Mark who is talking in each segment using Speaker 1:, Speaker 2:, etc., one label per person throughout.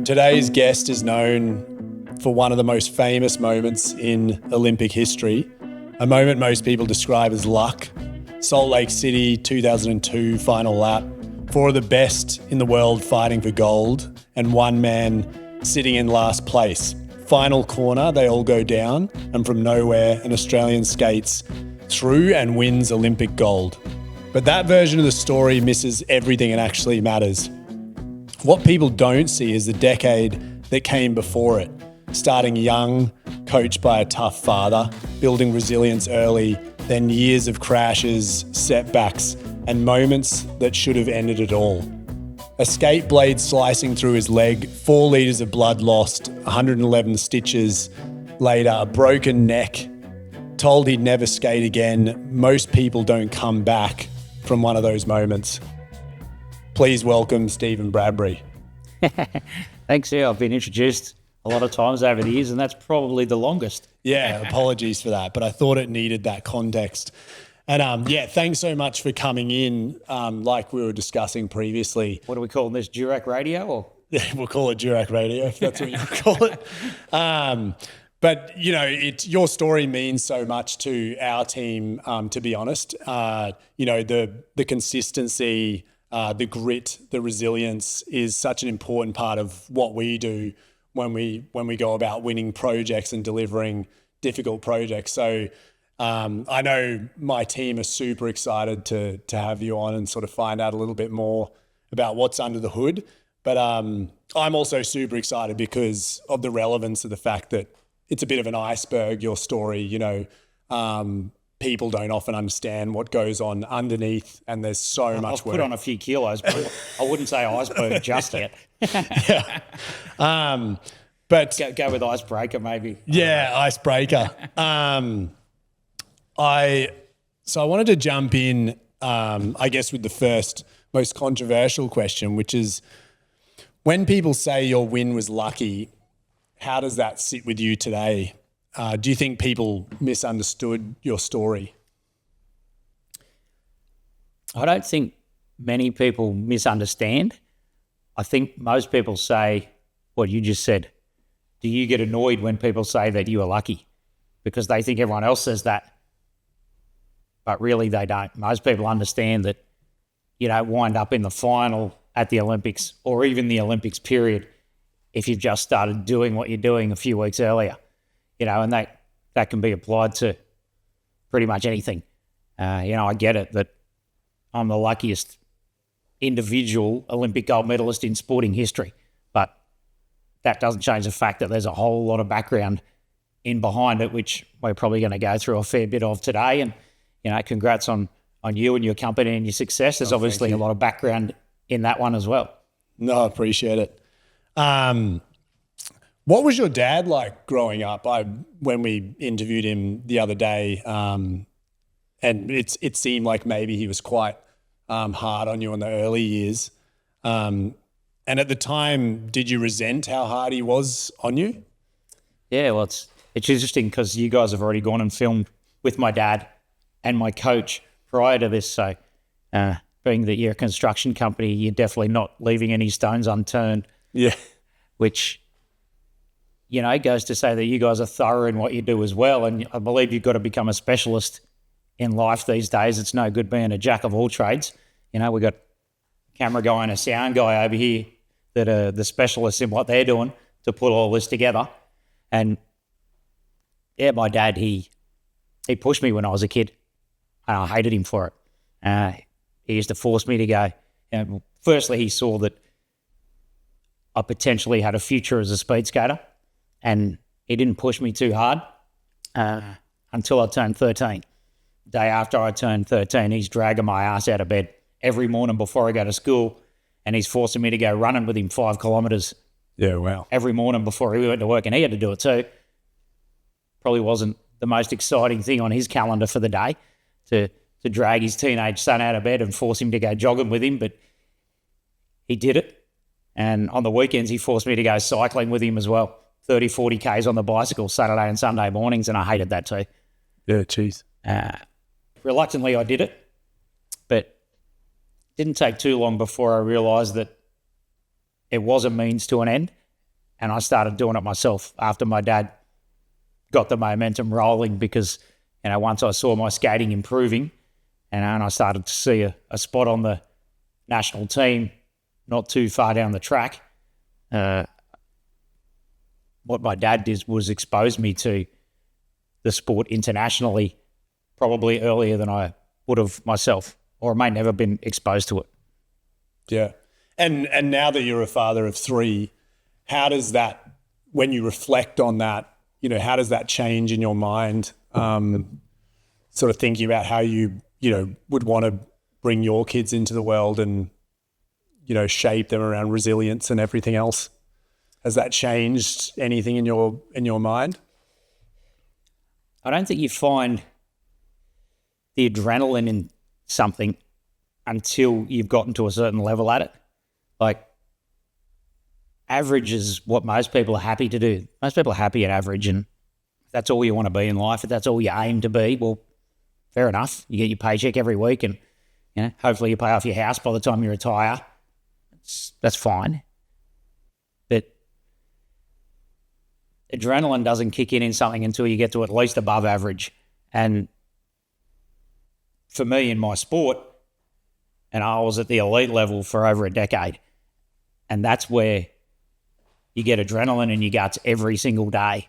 Speaker 1: Today's guest is known for one of the most famous moments in Olympic history, a moment most people describe as luck. Salt Lake City, 2002 final lap. Four of the best in the world fighting for gold and one man sitting in last place. Final corner, they all go down, and from nowhere, an Australian skates through and wins Olympic gold. But that version of the story misses everything that actually matters. What people don't see is the decade that came before it. Starting young, coached by a tough father, building resilience early, then years of crashes, setbacks, and moments that should have ended it all. A skate blade slicing through his leg, 4 litres of blood lost, 111 stitches later, a broken neck, told he'd never skate again. Most people don't come back from one of those moments. Please welcome Stephen Bradbury.
Speaker 2: Thanks, yeah. I've been introduced a lot of times over the years, and that's probably the longest.
Speaker 1: Yeah, apologies for that, but I thought it needed that context. And thanks so much for coming in, like we were discussing previously.
Speaker 2: What are we calling this, Durack radio? Or?
Speaker 1: Yeah, we'll call it Durack radio, if that's what you call it. But, you know, your story means so much to our team, to be honest. The consistency, the grit, the resilience is such an important part of what we do when we go about winning projects and delivering difficult projects. So I know my team are super excited to have you on and sort of find out a little bit more about what's under the hood. But I'm also super excited because of the relevance of the fact that it's a bit of an iceberg, your story. You know, people don't often understand what goes on underneath, and there's so much work.
Speaker 2: I've put on a few kilos, but I wouldn't say iceberg just yet.
Speaker 1: Yeah. But
Speaker 2: go with icebreaker maybe.
Speaker 1: Yeah, icebreaker. I wanted to jump in, I guess, with the first most controversial question, which is, when people say your win was lucky, how does that sit with you today? Do you think people misunderstood your story?
Speaker 2: I don't think many people misunderstand. I think most people say what you just said. Do you get annoyed when people say that you are lucky? Because they think everyone else says that. But really they don't. Most people understand that you don't wind up in the final at the Olympics or even the Olympics period if you've just started doing what you're doing a few weeks earlier. You know, and that can be applied to pretty much anything. I get it that I'm the luckiest individual Olympic gold medalist in sporting history, but that doesn't change the fact that there's a whole lot of background in behind it, which we're probably going to go through a fair bit of today. And, you know, congrats on you and your company and your success. There's obviously a lot of background in that one as well. No,
Speaker 1: I appreciate it. What was your dad like growing up? When we interviewed him the other day, and it seemed like maybe he was quite hard on you in the early years. And at the time, did you resent how hard he was on you?
Speaker 2: Yeah, well, it's interesting because you guys have already gone and filmed with my dad and my coach prior to this. So being that you're a construction company, you're definitely not leaving any stones unturned.
Speaker 1: Yeah.
Speaker 2: Which, you know, goes to say that you guys are thorough in what you do as well. And I believe you've got to become a specialist in life these days. It's no good being a jack of all trades. You know, we've got a camera guy and a sound guy over here that are the specialists in what they're doing to put all this together. And yeah, my dad, he pushed me when I was a kid, and I hated him for it. He used to force me to go. And firstly, he saw that I potentially had a future as a speed skater, and he didn't push me too hard until I turned 13. The day after I turned 13, he's dragging my ass out of bed every morning before I go to school, and he's forcing me to go running with him 5 kilometres.
Speaker 1: Yeah, wow.
Speaker 2: Every morning before he went to work, and he had to do it too. Probably wasn't the most exciting thing on his calendar for the day to drag his teenage son out of bed and force him to go jogging with him, but he did it. And on the weekends, he forced me to go cycling with him as well, 30, 40 Ks on the bicycle, Saturday and Sunday mornings, and I hated that too.
Speaker 1: Yeah, geez.
Speaker 2: Reluctantly, I did it, but it didn't take too long before I realised that it was a means to an end, And I started doing it myself after my dad got the momentum rolling because, once I saw my skating improving and I started to see a spot on the national team not too far down the track, what my dad did was expose me to the sport internationally probably earlier than I would have myself, or I may never been exposed to it.
Speaker 1: Yeah. And now that you're a father of 3, how does that, when you reflect on that, how does that change in your mind? Sort of thinking about how you would want to bring your kids into the world and, shape them around resilience and everything else. Has that changed anything in your mind?
Speaker 2: I don't think you find the adrenaline in something until you've gotten to a certain level at it. Like, average is what most people are happy to do. Most people are happy at average, and if that's all you want to be in life, if that's all you aim to be, well, fair enough. You get your paycheck every week and, hopefully you pay off your house by the time you retire. That's fine. But adrenaline doesn't kick in something until you get to at least above average. And for me in my sport, and I was at the elite level for over a decade, and that's where you get adrenaline in your guts every single day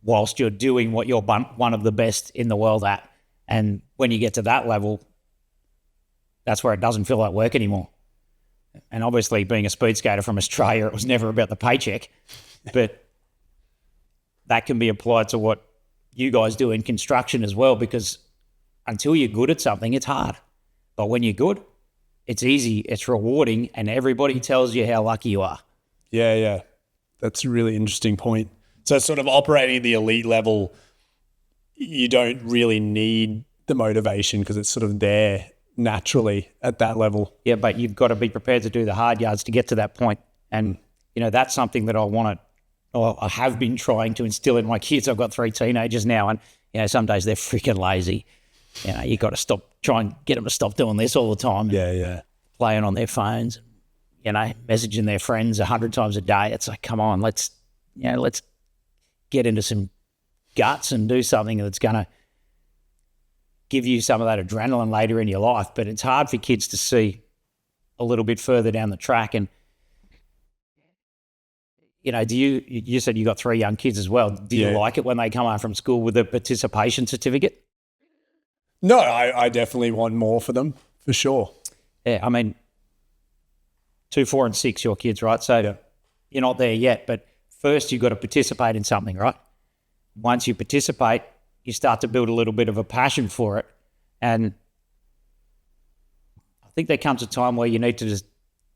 Speaker 2: whilst you're doing what you're one of the best in the world at. And when you get to that level, that's where it doesn't feel like work anymore. And obviously, being a speed skater from Australia, it was never about the paycheck. But that can be applied to what you guys do in construction as well, because until you're good at something, it's hard. But when you're good, it's easy, it's rewarding, and everybody tells you how lucky you are.
Speaker 1: Yeah. That's a really interesting point. So sort of operating at the elite level, you don't really need the motivation because it's sort of there naturally at that level.
Speaker 2: Yeah, but you've got to be prepared to do the hard yards to get to that point. And, that's something that I have been trying to instill in my kids. I've got 3 teenagers now, and, some days they're freaking lazy. You got to try and get them to stop doing this all the time.
Speaker 1: Yeah.
Speaker 2: Playing on their phones, messaging their friends 100 times a day. It's like, come on, let's get into some guts and do something that's going to give you some of that adrenaline later in your life. But it's hard for kids to see a little bit further down the track. And, you said you got 3 young kids as well. Do you like it when they come home from school with a participation certificate?
Speaker 1: No, I definitely want more for them, for sure.
Speaker 2: Yeah, I mean, 2, 4, and 6, your kids, right? So you're not there yet, but first you've got to participate in something, right? Once you participate, you start to build a little bit of a passion for it. And I think there comes a time where you need to just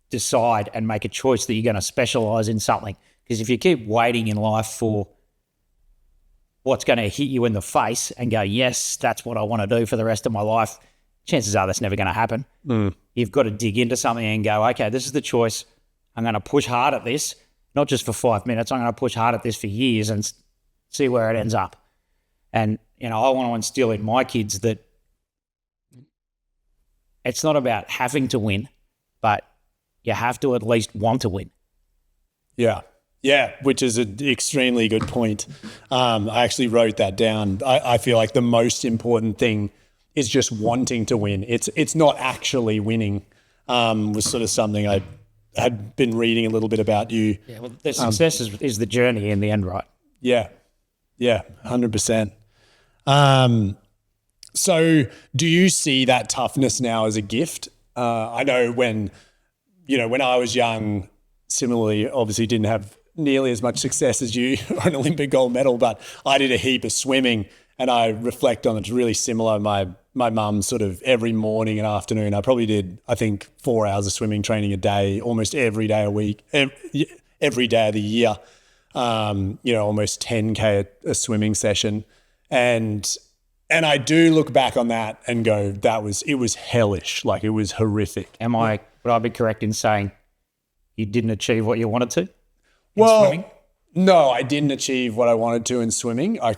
Speaker 2: decide and make a choice that you're going to specialise in something. Because if you keep waiting in life for what's going to hit you in the face and go, yes, that's what I want to do for the rest of my life, chances are that's never going to happen. You've got to dig into something and go, okay, this is the choice. I'm going to push hard at this, not just for 5 minutes. I'm going to push hard at this for years and see where it ends up. And, I want to instill in my kids that it's not about having to win, but you have to at least want to win.
Speaker 1: Yeah, which is an extremely good point. I actually wrote that down. I feel like the most important thing is just wanting to win. It's not actually winning, was sort of something I had been reading a little bit about you.
Speaker 2: Yeah, well, the success is the journey in the end, right?
Speaker 1: Yeah, 100%. So do you see that toughness now as a gift? I know when I was young, similarly, obviously didn't have nearly as much success as you or an Olympic gold medal, but I did a heap of swimming, and I reflect on it's really similar. My mum sort of every morning and afternoon, I probably did, I think, 4 hours of swimming training a day, almost every day a week, every day of the year, almost 10K a swimming session. And I do look back on that and go, it was hellish. Like, it was horrific.
Speaker 2: Would I be correct in saying you didn't achieve what you wanted to?
Speaker 1: Swimming? No, I didn't achieve what I wanted to in swimming. I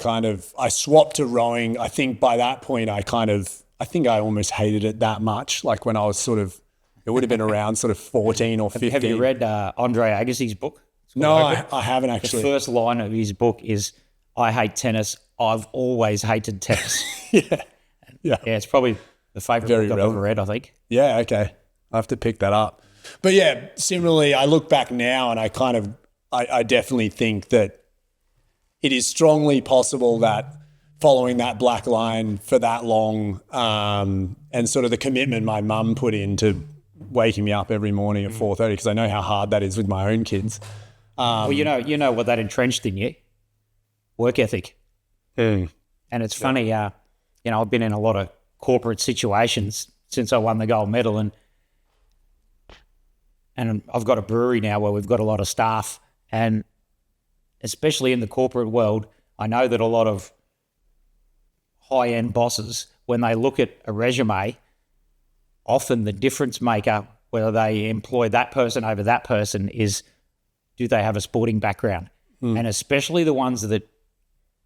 Speaker 1: swapped to rowing. I think by that point, I think I almost hated it that much. Like, when I was it would have been around sort of 14 or 15.
Speaker 2: Have you read Andre Agassi's book? It's
Speaker 1: No, I haven't actually.
Speaker 2: The first line of his book is, "I hate tennis. I've always hated tennis."
Speaker 1: Yeah.
Speaker 2: Yeah, it's probably the favourite book I've ever read, I think.
Speaker 1: Yeah, okay. I have to pick that up. But yeah, similarly, I look back now and I definitely think that it is strongly possible that following that black line for that long, and sort of the commitment my mum put into waking me up every morning at 4:30, because I know how hard that is with my own kids.
Speaker 2: Well, you know what that entrenched in you? Work ethic. And it's funny, I've been in a lot of corporate situations since I won the gold medal, and I've got a brewery now where we've got a lot of staff, and especially in the corporate world, I know that a lot of high-end bosses, when they look at a resume, often the difference maker, whether they employ that person over that person, is do they have a sporting background? And especially the ones that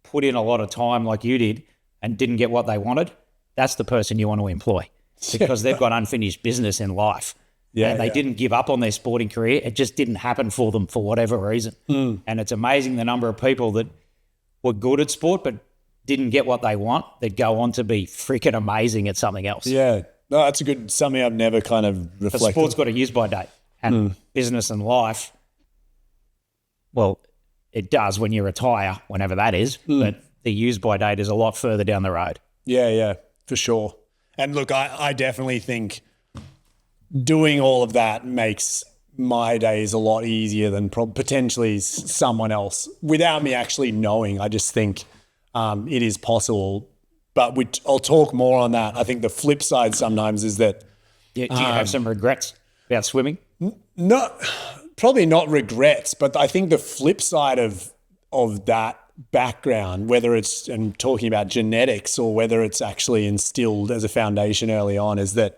Speaker 2: put in a lot of time like you did and didn't get what they wanted, that's the person you want to employ, because they've got unfinished business in life. Yeah, they didn't give up on their sporting career. It just didn't happen for them for whatever reason. And it's amazing the number of people that were good at sport but didn't get what they want that go on to be freaking amazing at something else.
Speaker 1: Yeah. No, that's something I've never kind of reflected.
Speaker 2: But sport's got a use-by date, and business and life, well, it does when you retire, whenever that is, but the use-by date is a lot further down the road.
Speaker 1: Yeah, for sure. And look, I definitely think doing all of that makes my days a lot easier than potentially someone else without me actually knowing. I just think it is possible. But I'll talk more on that. I think the flip side sometimes is that...
Speaker 2: Do you have some regrets about swimming?
Speaker 1: Probably not regrets, but I think the flip side of that background, whether it's, and talking about genetics or whether it's actually instilled as a foundation early on, is that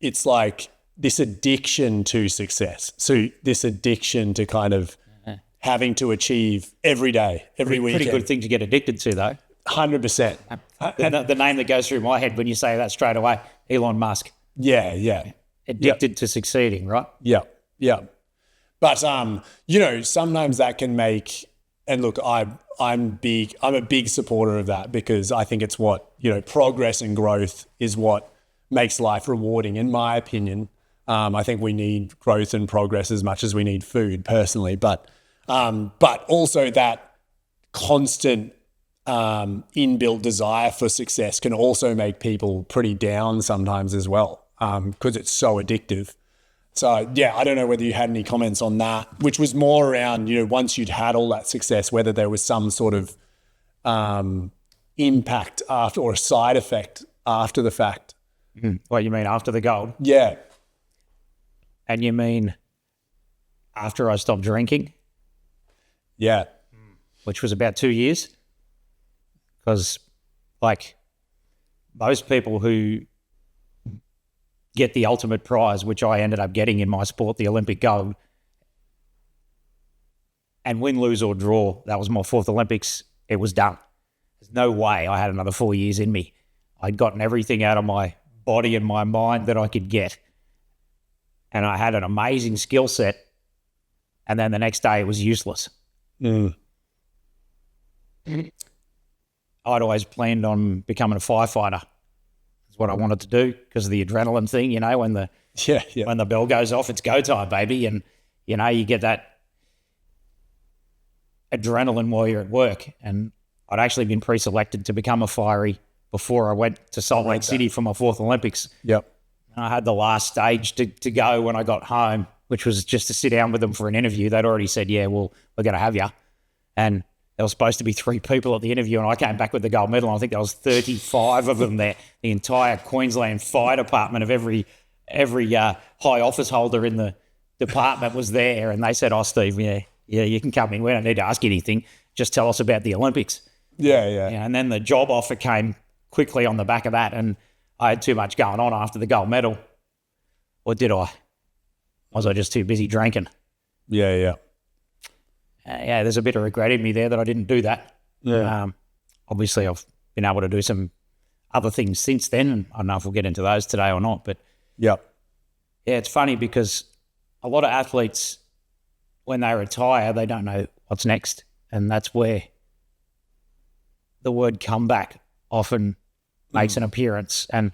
Speaker 1: it's like this addiction to success. So this addiction to kind of having to achieve every day, every weekend.
Speaker 2: Pretty good thing to get addicted to, though.
Speaker 1: 100%.
Speaker 2: The name that goes through my head when you say that straight away, Elon Musk.
Speaker 1: Yeah.
Speaker 2: Addicted to succeeding, right?
Speaker 1: Yeah. But, sometimes that can make, and look, I'm a big supporter of that, because I think it's what, progress and growth is what makes life rewarding, in my opinion. I think we need growth and progress as much as we need food, personally, but also that constant inbuilt desire for success can also make people pretty down sometimes as well, because it's so addictive. So, yeah, I don't know whether you had any comments on that, which was more around, once you'd had all that success, whether there was some sort of impact after, or a side effect after the fact.
Speaker 2: What, you mean after the gold?
Speaker 1: Yeah.
Speaker 2: And you mean after I stopped drinking?
Speaker 1: Yeah.
Speaker 2: Which was about 2 years. Because, like, most people who get the ultimate prize, which I ended up getting in my sport, the Olympic gold, and win, lose or draw, that was my fourth Olympics, it was done. There's no way I had another 4 years in me. I'd gotten everything out of my body and my mind that I could get. And I had an amazing skill set. And then the next day it was useless. I'd always planned on becoming a firefighter. That's what I wanted to do, because of the adrenaline thing, when the bell goes off, it's go time, baby. And, you get that adrenaline while you're at work. And I'd actually been pre-selected to become a firey before I went to Salt Lake City for my fourth Olympics.
Speaker 1: Yep.
Speaker 2: And I had the last stage to go when I got home, which was just to sit down with them for an interview. They'd already said, yeah, well, we're going to have you. And there was supposed to be 3 people at the interview, and I came back with the gold medal. And I think there was 35 of them there. The entire Queensland Fire Department of every high office holder in the department was there. And they said, oh, Steve, yeah, you can come in. We don't need to ask you anything. Just tell us about the Olympics.
Speaker 1: Yeah.
Speaker 2: And then the job offer came quickly on the back of that, and I had too much going on after the gold medal. Or did I? Was I just too busy drinking?
Speaker 1: Yeah.
Speaker 2: There's a bit of regret in me there that I didn't do that.
Speaker 1: Yeah.
Speaker 2: Obviously, I've been able to do some other things since then, and I don't know if we'll get into those today or not. But
Speaker 1: yeah,
Speaker 2: it's funny because a lot of athletes when they retire, they don't know what's next. And that's where the word comeback often makes an appearance. And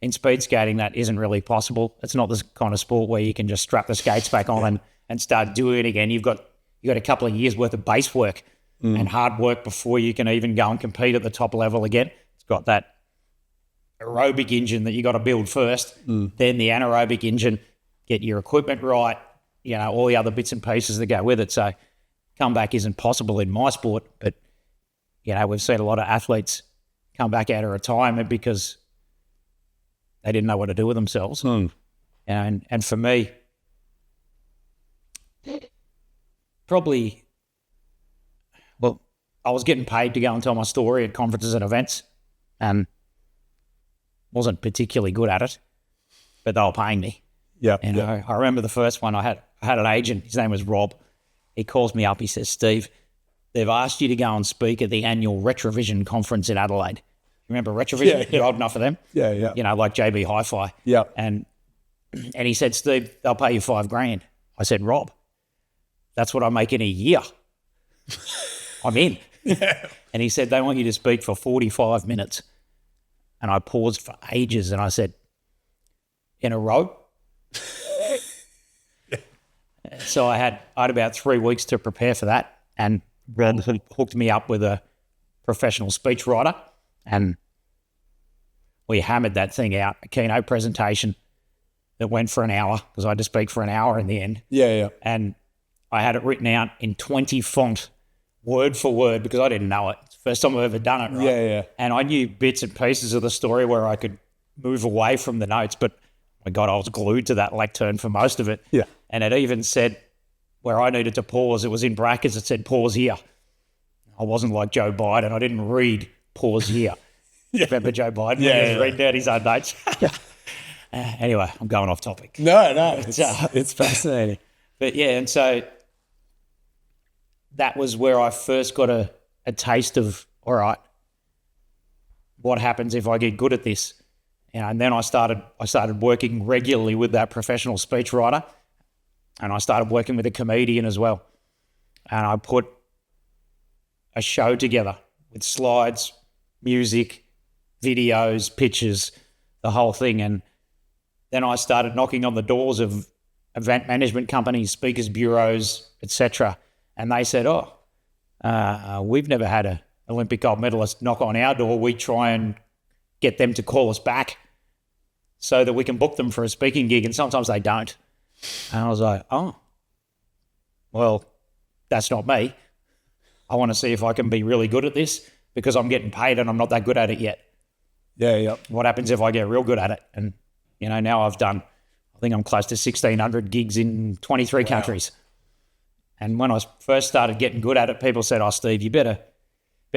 Speaker 2: in speed skating, that isn't really possible. It's not this kind of sport where you can just strap the skates back on and start doing it again. You've got a couple of years worth of base work and hard work before you can even go and compete at the top level again. It's got that aerobic engine that you got to build first, then the anaerobic engine, get your equipment right, all the other bits and pieces that go with it. So comeback isn't possible in my sport, but, we've seen a lot of athletes come back out of retirement because they didn't know what to do with themselves. And for me, probably, I was getting paid to go and tell my story at conferences and events and wasn't particularly good at it, but they were paying me.
Speaker 1: Yeah.
Speaker 2: I remember the first one I had an agent, his name was Rob. He calls me up, he says, Steve, they've asked you to go and speak at the annual Retrovision conference in Adelaide. Remember Retrovision?
Speaker 1: Yeah.
Speaker 2: You're old enough for them?
Speaker 1: Yeah.
Speaker 2: Like JB Hi-Fi.
Speaker 1: Yeah.
Speaker 2: And he said, Steve, they'll pay you $5,000. I said, Rob, that's what I make in a year. I'm in.
Speaker 1: Yeah.
Speaker 2: And he said, they want you to speak for 45 minutes. And I paused for ages and I said, in a row? So I had about 3 weeks to prepare for that. And Rob hooked me up with a professional speechwriter. And we hammered that thing out, a keynote presentation that went for an hour because I had to speak for an hour in the end.
Speaker 1: Yeah.
Speaker 2: And I had it written out in 20 font, word for word, because I didn't know it. It's the first time I've ever done it, right?
Speaker 1: Yeah.
Speaker 2: And I knew bits and pieces of the story where I could move away from the notes, but my God, I was glued to that lectern for most of it.
Speaker 1: Yeah.
Speaker 2: And it even said where I needed to pause, it was in brackets, it said pause here. I wasn't like Joe Biden. I didn't read pause here.
Speaker 1: Yeah.
Speaker 2: Remember Joe Biden?
Speaker 1: Yeah,
Speaker 2: He was reading out his own notes. Anyway, I'm going off topic.
Speaker 1: No, it's fascinating.
Speaker 2: But yeah, and so that was where I first got a taste of, all right, what happens if I get good at this? And then I started working regularly with that professional speechwriter, and I started working with a comedian as well. And I put a show together with slides, music, videos, pictures, the whole thing. And then I started knocking on the doors of event management companies, speakers bureaus, etc. And they said, we've never had an Olympic gold medalist knock on our door. We try and get them to call us back so that we can book them for a speaking gig. And sometimes they don't. And I was like, well, that's not me. I want to see if I can be really good at this because I'm getting paid and I'm not that good at it yet.
Speaker 1: Yeah.
Speaker 2: What happens if I get real good at it? And, now I think I'm close to 1,600 gigs in 23 countries. And when I first started getting good at it, people said, Steve, you better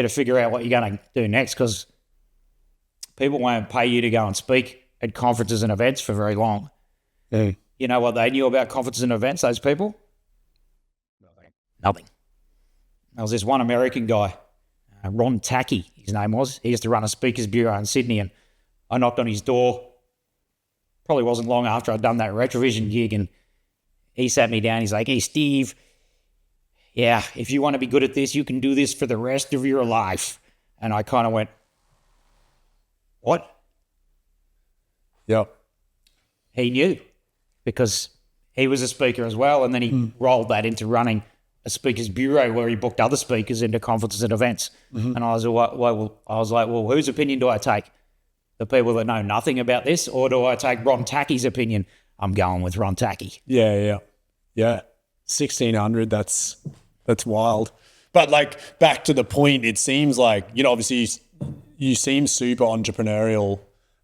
Speaker 2: figure out what you're going to do next because people won't pay you to go and speak at conferences and events for very long.
Speaker 1: Yeah.
Speaker 2: You know what they knew about conferences and events, those people? Nothing. There was this one American guy, Ron Tacky, his name was. He used to run a speakers bureau in Sydney, and I knocked on his door. Probably wasn't long after I'd done that Retrovision gig, and he sat me down. He's like, hey, Steve, yeah, if you want to be good at this, you can do this for the rest of your life. And I kind of went, what?
Speaker 1: Yep.
Speaker 2: He knew because he was a speaker as well, and then he rolled that into running a speakers bureau where he booked other speakers into conferences and events. And I was like, well, whose opinion do I take? The people that know nothing about this, or do I take Ron Tacky's opinion? I'm going with Ron Tacky.
Speaker 1: Yeah. 1,600. That's wild. But like back to the point, it seems like obviously you seem super entrepreneurial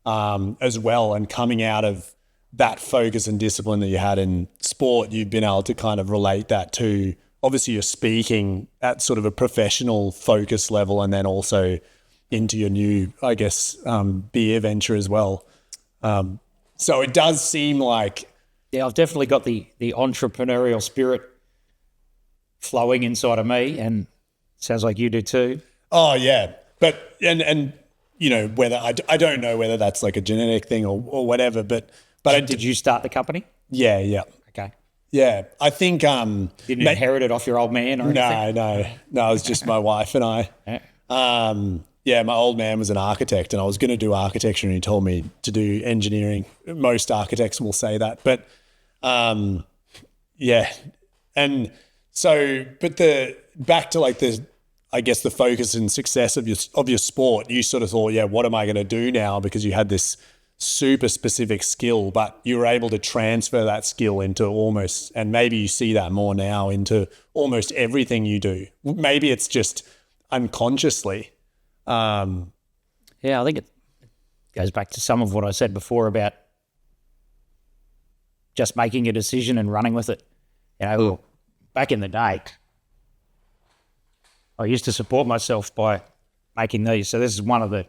Speaker 1: as well, and coming out of that focus and discipline that you had in sport, you've been able to kind of relate that to obviously you're speaking at sort of a professional focus level, and then also into your new, I guess, beer venture as well. So it does seem like...
Speaker 2: Yeah, I've definitely got the entrepreneurial spirit flowing inside of me, and sounds like you do too.
Speaker 1: Oh, yeah. But, and whether, I don't know whether that's like a genetic thing or whatever, but
Speaker 2: Did you start the company?
Speaker 1: Yeah.
Speaker 2: Okay.
Speaker 1: Yeah, I think
Speaker 2: Didn't inherit it off your old man or anything?
Speaker 1: No, it was just my wife and I.
Speaker 2: Yeah.
Speaker 1: My old man was an architect, and I was going to do architecture, and he told me to do engineering. Most architects will say that, but yeah, and so, but back to like I guess the focus and success of your sport, you sort of thought, yeah, what am I going to do now? Because you had this super specific skill, but you were able to transfer that skill into almost, and maybe you see that more now, into almost everything you do. Maybe it's just unconsciously.
Speaker 2: Yeah, I think it goes back to some of what I said before about just making a decision and running with it. Back in the day, I used to support myself by making these. So this is one of the,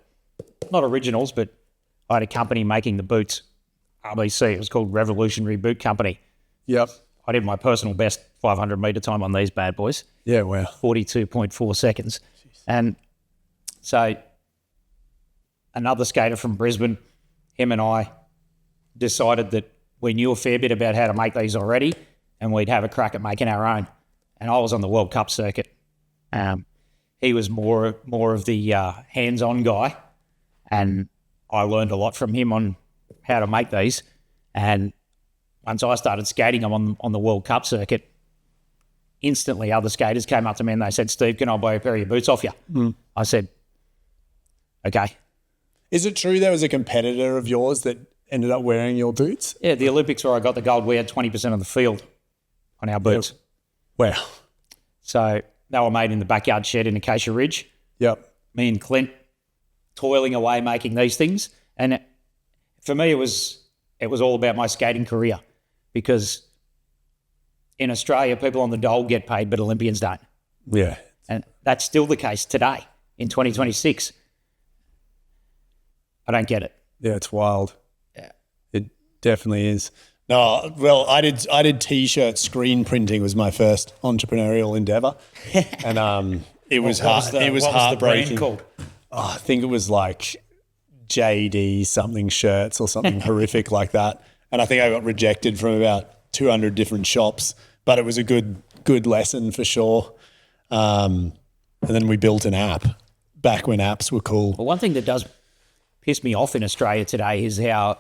Speaker 2: not originals, but I had a company making the boots, RBC. It was called Revolutionary Boot Company.
Speaker 1: Yep.
Speaker 2: I did my personal best 500 metre time on these bad boys.
Speaker 1: Yeah, wow.
Speaker 2: 42.4 seconds. Jeez. And so another skater from Brisbane, him and I decided that we knew a fair bit about how to make these already, and we'd have a crack at making our own. And I was on the World Cup circuit. He was more of the hands-on guy, and I learned a lot from him on how to make these. And once I started skating them on the World Cup circuit, instantly other skaters came up to me and they said, "Steve, can I buy a pair of your boots off you?" I said, "Okay."
Speaker 1: Is it true there was a competitor of yours that ended up wearing your boots?
Speaker 2: Yeah, the Olympics where I got the gold, we had 20% of the field on our boots.
Speaker 1: Yep. Wow. So
Speaker 2: they were made in the backyard shed in Acacia Ridge.
Speaker 1: Yep.
Speaker 2: Me and Clint toiling away making these things. And for me, it was all about my skating career, because in Australia, people on the dole get paid, but Olympians don't.
Speaker 1: Yeah.
Speaker 2: And that's still the case today in 2026. I don't get it.
Speaker 1: Yeah, it's wild.
Speaker 2: Yeah.
Speaker 1: It definitely is. No, well, I did T-shirt screen printing was my first entrepreneurial endeavor, and it was hard. It was heartbreaking.
Speaker 2: What was the brand called?
Speaker 1: Oh, I think it was like JD something shirts or something horrific like that, and I think I got rejected from about 200 different shops. But it was a good lesson for sure. And then we built an app back when apps were cool.
Speaker 2: Well, one thing that does piss me off in Australia today is how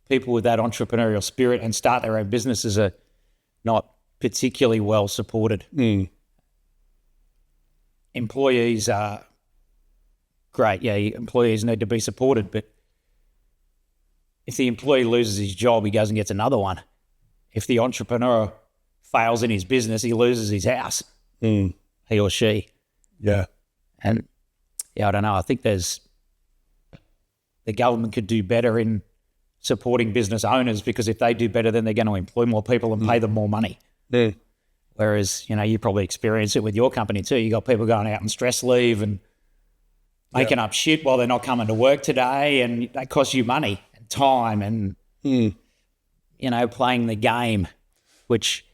Speaker 2: people with that entrepreneurial spirit and start their own businesses are not particularly well supported. Employees are great. Yeah, employees need to be supported, but if the employee loses his job, he goes and gets another one. If the entrepreneur fails in his business, he loses his house, he or she.
Speaker 1: Yeah.
Speaker 2: And I don't know. I think the government could do better in supporting business owners, because if they do better, then they're going to employ more people and pay them more money.
Speaker 1: Yeah.
Speaker 2: Whereas, you probably experience it with your company too. You got people going out on stress leave and making up shit while they're not coming to work today, and that costs you money and time and, playing the game, which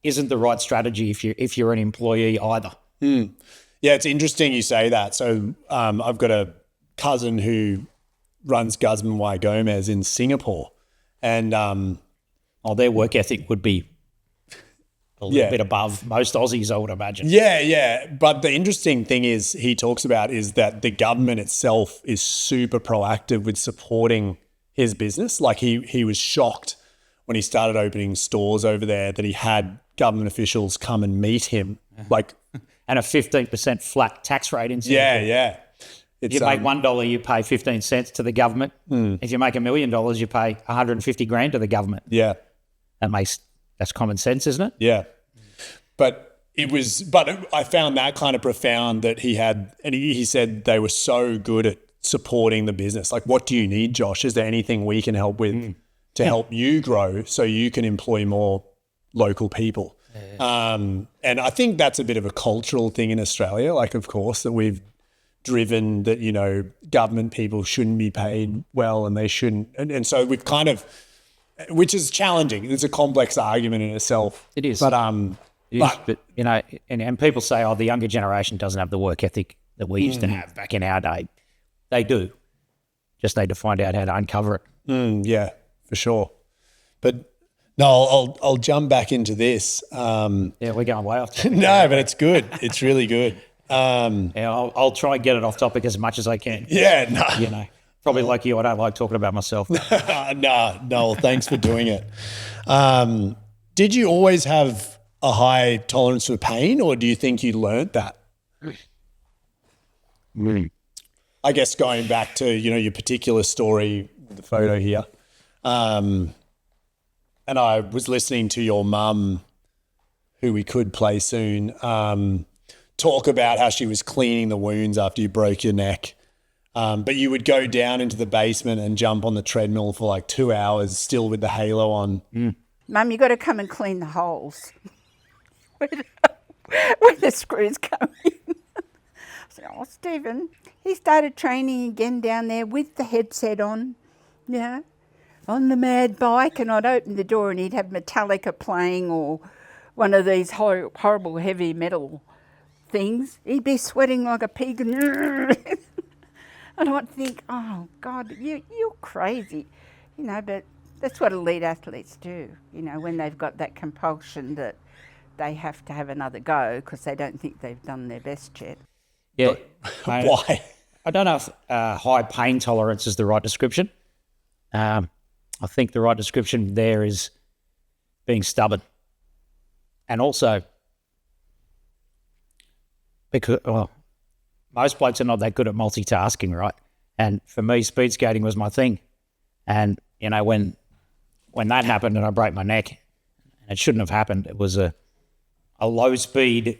Speaker 2: isn't the right strategy if you're an employee either.
Speaker 1: Yeah, it's interesting you say that. So I've got a cousin who runs Guzman Y Gomez in Singapore, and
Speaker 2: their work ethic would be a little bit above most Aussies, I would imagine.
Speaker 1: Yeah. But the interesting thing he talks about is that the government itself is super proactive with supporting his business. Like he was shocked when he started opening stores over there that he had government officials come and meet him. Like,
Speaker 2: and a 15% flat tax rate in Singapore.
Speaker 1: Yeah.
Speaker 2: If you make $1, you pay 15 cents to the government. If you make $1 million, you pay 150 grand to the government.
Speaker 1: Yeah.
Speaker 2: That's common sense, isn't it?
Speaker 1: Yeah. But I found that kind of profound that he had, and he said they were so good at supporting the business. Like, what do you need, Josh? Is there anything we can help with to help you grow so you can employ more local people? Yeah. And I think that's a bit of a cultural thing in Australia. Like, of course, that we've driven that, government people shouldn't be paid well and they shouldn't. And so we've kind of, which is challenging. It's a complex argument in itself.
Speaker 2: It is.
Speaker 1: But,
Speaker 2: and people say, the younger generation doesn't have the work ethic that we used to have back in our day. They do. Just need to find out how to uncover it.
Speaker 1: Yeah, for sure. But No, I'll jump back into this.
Speaker 2: Yeah, we're going way off topic.
Speaker 1: No, but it's good. It's really good.
Speaker 2: Yeah, I'll try and get it off topic as much as I can.
Speaker 1: Yeah, no.
Speaker 2: You know, probably like you, I don't like talking about myself.
Speaker 1: No, thanks for doing it. Did you always have a high tolerance for pain, or do you think you learnt that? I guess going back to, your particular story, the photo here. And I was listening to your mum, who we could play soon, talk about how she was cleaning the wounds after you broke your neck. But you would go down into the basement and jump on the treadmill for like 2 hours, still with the halo on.
Speaker 3: Mum, you got to come and clean the holes where the screws come in. I said, oh, Stephen, he started training again down there with the headset on, on the mad bike, and I'd open the door and he'd have Metallica playing or one of these horrible heavy metal things. He'd be sweating like a pig and I'd think, oh, God, you're crazy, but that's what elite athletes do, when they've got that compulsion that they have to have another go because they don't think they've done their best yet.
Speaker 2: Yeah.
Speaker 1: Why?
Speaker 2: I don't know if high pain tolerance is the right description. I think the right description there is being stubborn. And also, because, most blokes are not that good at multitasking, right? And for me, speed skating was my thing. And, when that happened and I broke my neck, and it shouldn't have happened, it was a low-speed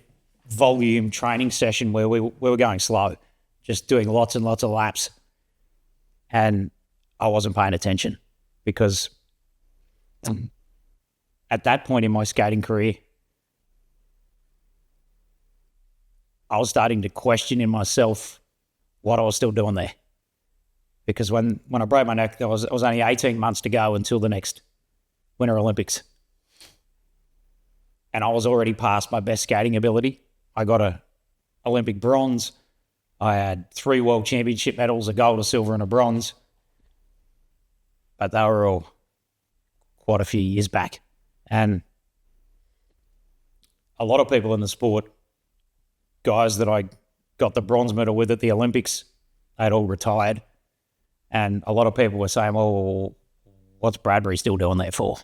Speaker 2: volume training session where we were going slow, just doing lots and lots of laps. And I wasn't paying attention because at that point in my skating career, I was starting to question in myself what I was still doing there. Because when I broke my neck, it was only 18 months to go until the next Winter Olympics. And I was already past my best skating ability. I got a Olympic bronze. I had 3 World Championship medals, a gold, a silver, and a bronze. But they were all quite a few years back. And a lot of people in the sport, guys that I got the bronze medal with at the Olympics, they'd all retired. And a lot of people were saying, well, what's Bradbury still doing there for?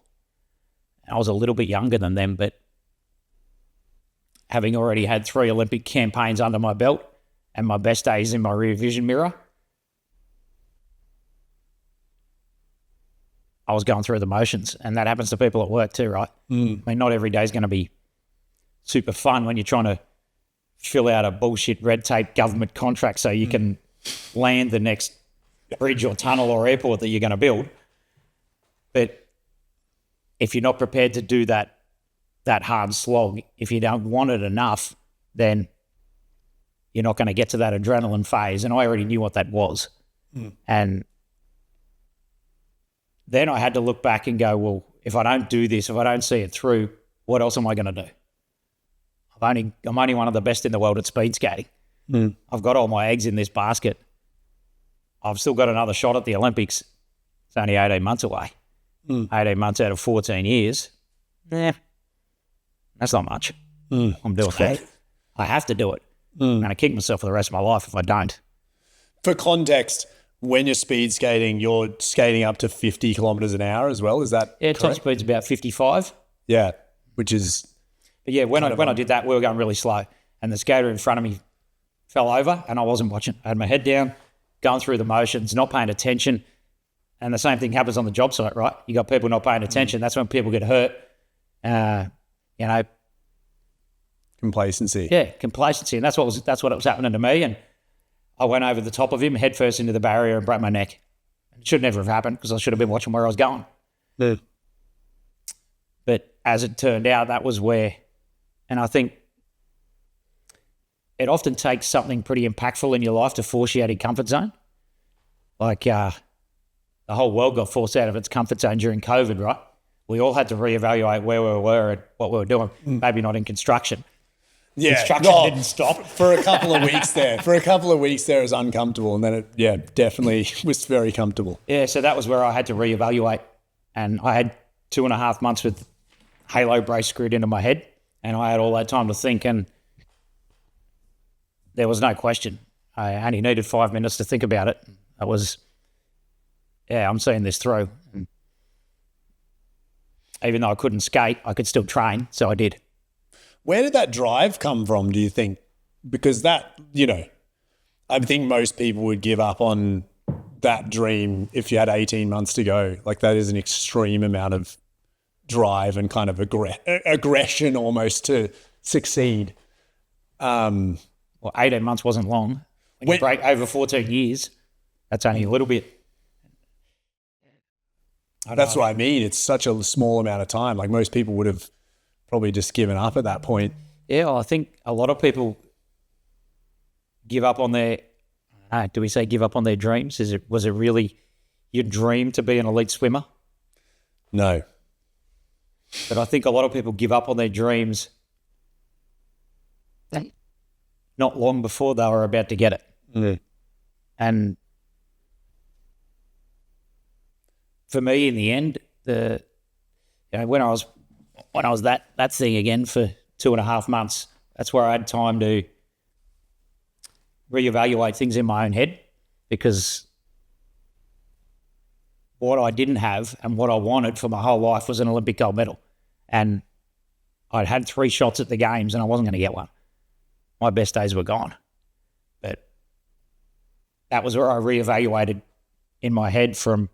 Speaker 2: And I was a little bit younger than them, but having already had 3 Olympic campaigns under my belt and my best days in my rear vision mirror, I was going through the motions. And that happens to people at work too, right? I mean, not every day is going to be super fun when you're trying to fill out a bullshit red tape government contract so you can land the next bridge or tunnel or airport that you're going to build. But if you're not prepared to do that hard slog, if you don't want it enough, then you're not going to get to that adrenaline phase. And I already knew what that was. And then I had to look back and go, well, if I don't do this, if I don't see it through, what else am I going to do? I'm only one of the best in the world at speed skating. I've got all my eggs in this basket. I've still got another shot at the Olympics. It's only 18 months away. 18 months out of 14 years. That's not much. I'm doing it. I have to do it. I'm going to kick myself for the rest of my life if I don't.
Speaker 1: For context, when you're speed skating, you're skating up to 50 kilometers an hour as well. Is that
Speaker 2: top
Speaker 1: correct?
Speaker 2: speed's about 55.
Speaker 1: Yeah, which is...
Speaker 2: But yeah, when I did that, we were going really slow. And the skater in front of me fell over and I wasn't watching. I had my head down, going through the motions, not paying attention. And the same thing happens on the job site, right? You got people not paying attention. That's when people get hurt.
Speaker 1: Complacency.
Speaker 2: Yeah, complacency. And that's what was happening to me. And I went over the top of him, head first into the barrier and broke my neck. It should never have happened because I should have been watching where I was going.
Speaker 1: Yeah.
Speaker 2: But as it turned out, that was where, and I think it often takes something pretty impactful in your life to force you out of your comfort zone. Like the whole world got forced out of its comfort zone during COVID, right? We all had to reevaluate where we were and what we were doing. Maybe not in construction.
Speaker 1: Yeah,
Speaker 2: construction didn't stop.
Speaker 1: For a couple of weeks there. For a couple of weeks there, it was uncomfortable. And then it, definitely was very comfortable.
Speaker 2: Yeah, so that was where I had to reevaluate. And I had 2.5 months with halo brace screwed into my head, and I had all that time to think, and there was no question. I only needed 5 minutes to think about it. I was, I'm seeing this through. And even though I couldn't skate, I could still train, so I did.
Speaker 1: Where did that drive come from, do you think? Because that, I think most people would give up on that dream if you had 18 months to go. Like, that is an extreme amount of drive and kind of aggression almost to succeed.
Speaker 2: Well, 18 months wasn't long. When you break over 14 years, that's only a little bit.
Speaker 1: That's what I mean. It's such a small amount of time. Like, most people would have probably just given up at that point.
Speaker 2: Yeah, well, I think a lot of people give up on their, do we say give up on their dreams? Was it really your dream to be an elite swimmer?
Speaker 1: No.
Speaker 2: But I think a lot of people give up on their dreams not long before they were about to get it.
Speaker 1: Mm.
Speaker 2: And for me, in the end, when I was that thing again for 2.5 months, that's where I had time to reevaluate things in my own head, because what I didn't have and what I wanted for my whole life was an Olympic gold medal. And I'd had 3 shots at the games and I wasn't going to get one. My best days were gone. But that was where I reevaluated in my head from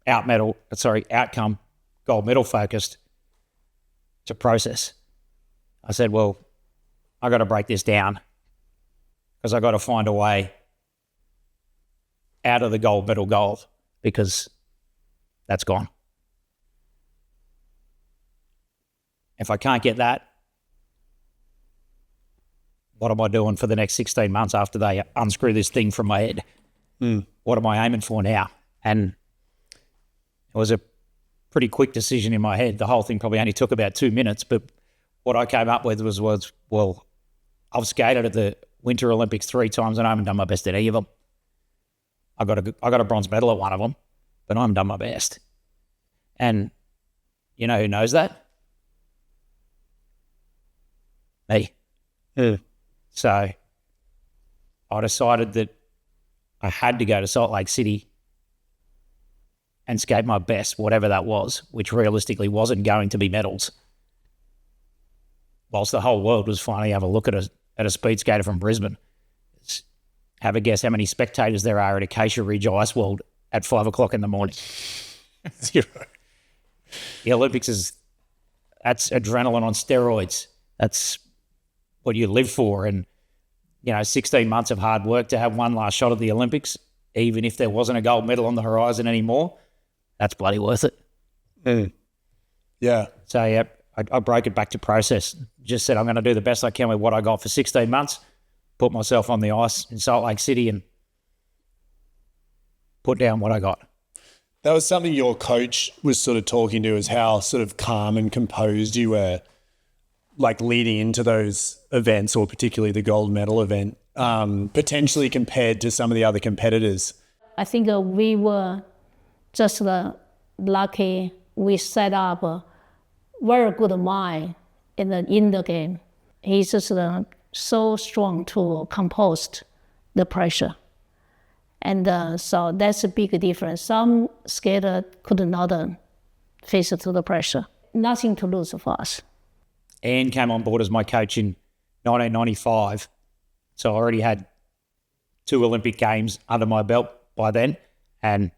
Speaker 2: outcome, gold medal focused to process. I said, well, I got to break this down, because I got to find a way out of the gold medal goal, because that's gone. If I can't get that, what am I doing for the next 16 months after they unscrew this thing from my head? What am I aiming for now? And it was a pretty quick decision in my head. The whole thing probably only took about 2 minutes, but what I came up with was well, I've skated at the Winter Olympics 3 times and I haven't done my best at any of them. I got a bronze medal at one of them, but I haven't done my best. And you know who knows that? Me.
Speaker 1: Yeah.
Speaker 2: So I decided that I had to go to Salt Lake City and skate my best, whatever that was, which realistically wasn't going to be medals. Whilst the whole world was finally having a look at a speed skater from Brisbane. Have a guess how many spectators there are at Acacia Ridge Ice World at 5 o'clock in the morning.
Speaker 1: 0.
Speaker 2: The Olympics that's adrenaline on steroids. That's what you live for. And, 16 months of hard work to have one last shot at the Olympics, even if there wasn't a gold medal on the horizon anymore, that's bloody worth it.
Speaker 1: Mm. Yeah.
Speaker 2: So, yeah, I broke it back to process. Just said I'm going to do the best I can with what I got for 16 months, put myself on the ice in Salt Lake City and put down what I got.
Speaker 1: That was something your coach was sort of talking to, is how sort of calm and composed you were, like leading into those events, or particularly the gold medal event, potentially compared to some of the other competitors.
Speaker 4: I think we were just lucky. We set up a very good mind in the game. He's just so strong to compose the pressure. And so that's a big difference. Some skater could not face to the pressure. Nothing to lose for us.
Speaker 2: Anne came on board as my coach in 1995. So I already had 2 Olympic Games under my belt by then, and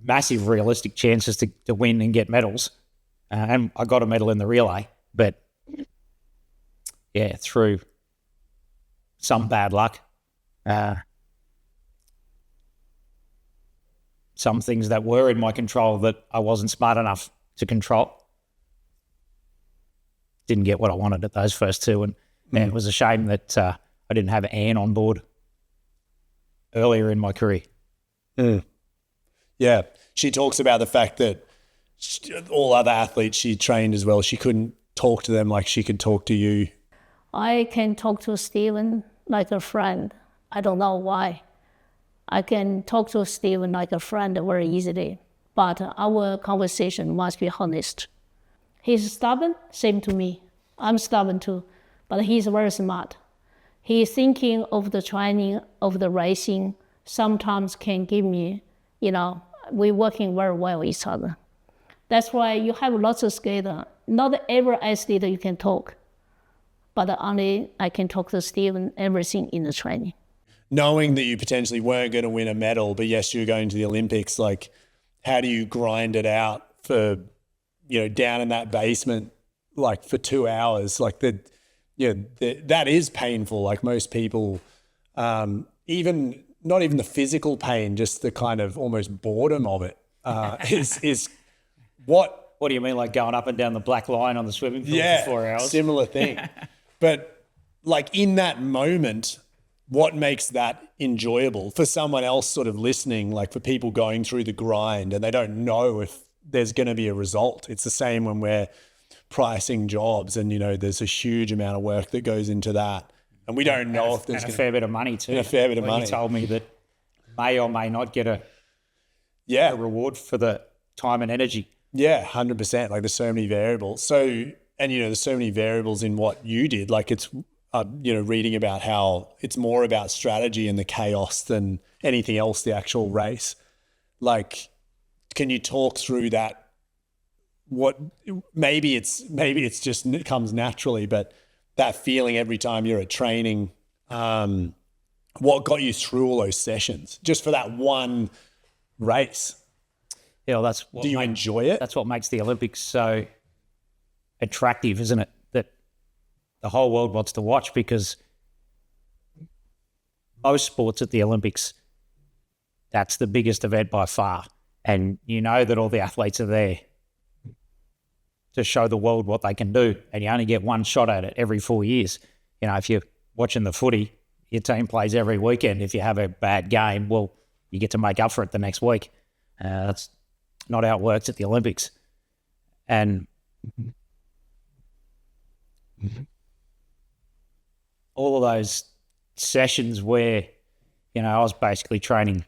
Speaker 2: massive realistic chances to win and get medals. And I got a medal in the relay, but yeah, through some bad luck, some things that were in my control that I wasn't smart enough to control. Didn't get what I wanted at those first 2, and it was a shame that I didn't have Anne on board earlier in my career.
Speaker 1: Mm. Yeah, she talks about the fact that all other athletes she trained as well, she couldn't talk to them like she could talk to you.
Speaker 4: I can talk to Steven like a friend. I don't know why. I can talk to Steven like a friend very easily. but our conversation must be honest. He's stubborn, same to me. I'm stubborn too, but he's very smart. He's thinking of the training, of the racing, sometimes can give me, we're working very well with each other. That's why you have lots of skater. Not every athlete you can talk, but only I can talk to Steven everything in the training.
Speaker 1: Knowing that you potentially weren't going to win a medal, but yes, you're going to the Olympics, like how do you grind it out for, down in that basement, like for 2 hours, like that is painful. Like most people, even not even the physical pain, just the kind of almost boredom of it is what.
Speaker 2: What do you mean, like going up and down the black line on the swimming pool for 4 hours?
Speaker 1: Similar thing. But like in that moment, what makes that enjoyable for someone else sort of listening, like for people going through the grind and they don't know if there's going to be a result? It's the same when we're pricing jobs and, there's a huge amount of work that goes into that. And we don't know if there's
Speaker 2: a fair bit of money too.
Speaker 1: And a fair bit of money.
Speaker 2: You told me that may or may not get a reward for the time and energy.
Speaker 1: Yeah, 100%. Like there's so many variables. So, and there's so many variables in what you did. Like it's, reading about how it's more about strategy and the chaos than anything else, the actual race. Like, can you talk through that? What maybe it's just, it comes naturally, but that feeling every time you're at training, what got you through all those sessions just for that one race?
Speaker 2: That's what
Speaker 1: do you enjoy it?
Speaker 2: That's what makes the Olympics so attractive, isn't it? That the whole world wants to watch, because most sports at the Olympics, that's the biggest event by far. And that all the athletes are there to show the world what they can do. And you only get one shot at it every 4 years. If you're watching the footy, your team plays every weekend. If you have a bad game, well, you get to make up for it the next week. That's not how it works at the Olympics. And all of those sessions where, I was basically training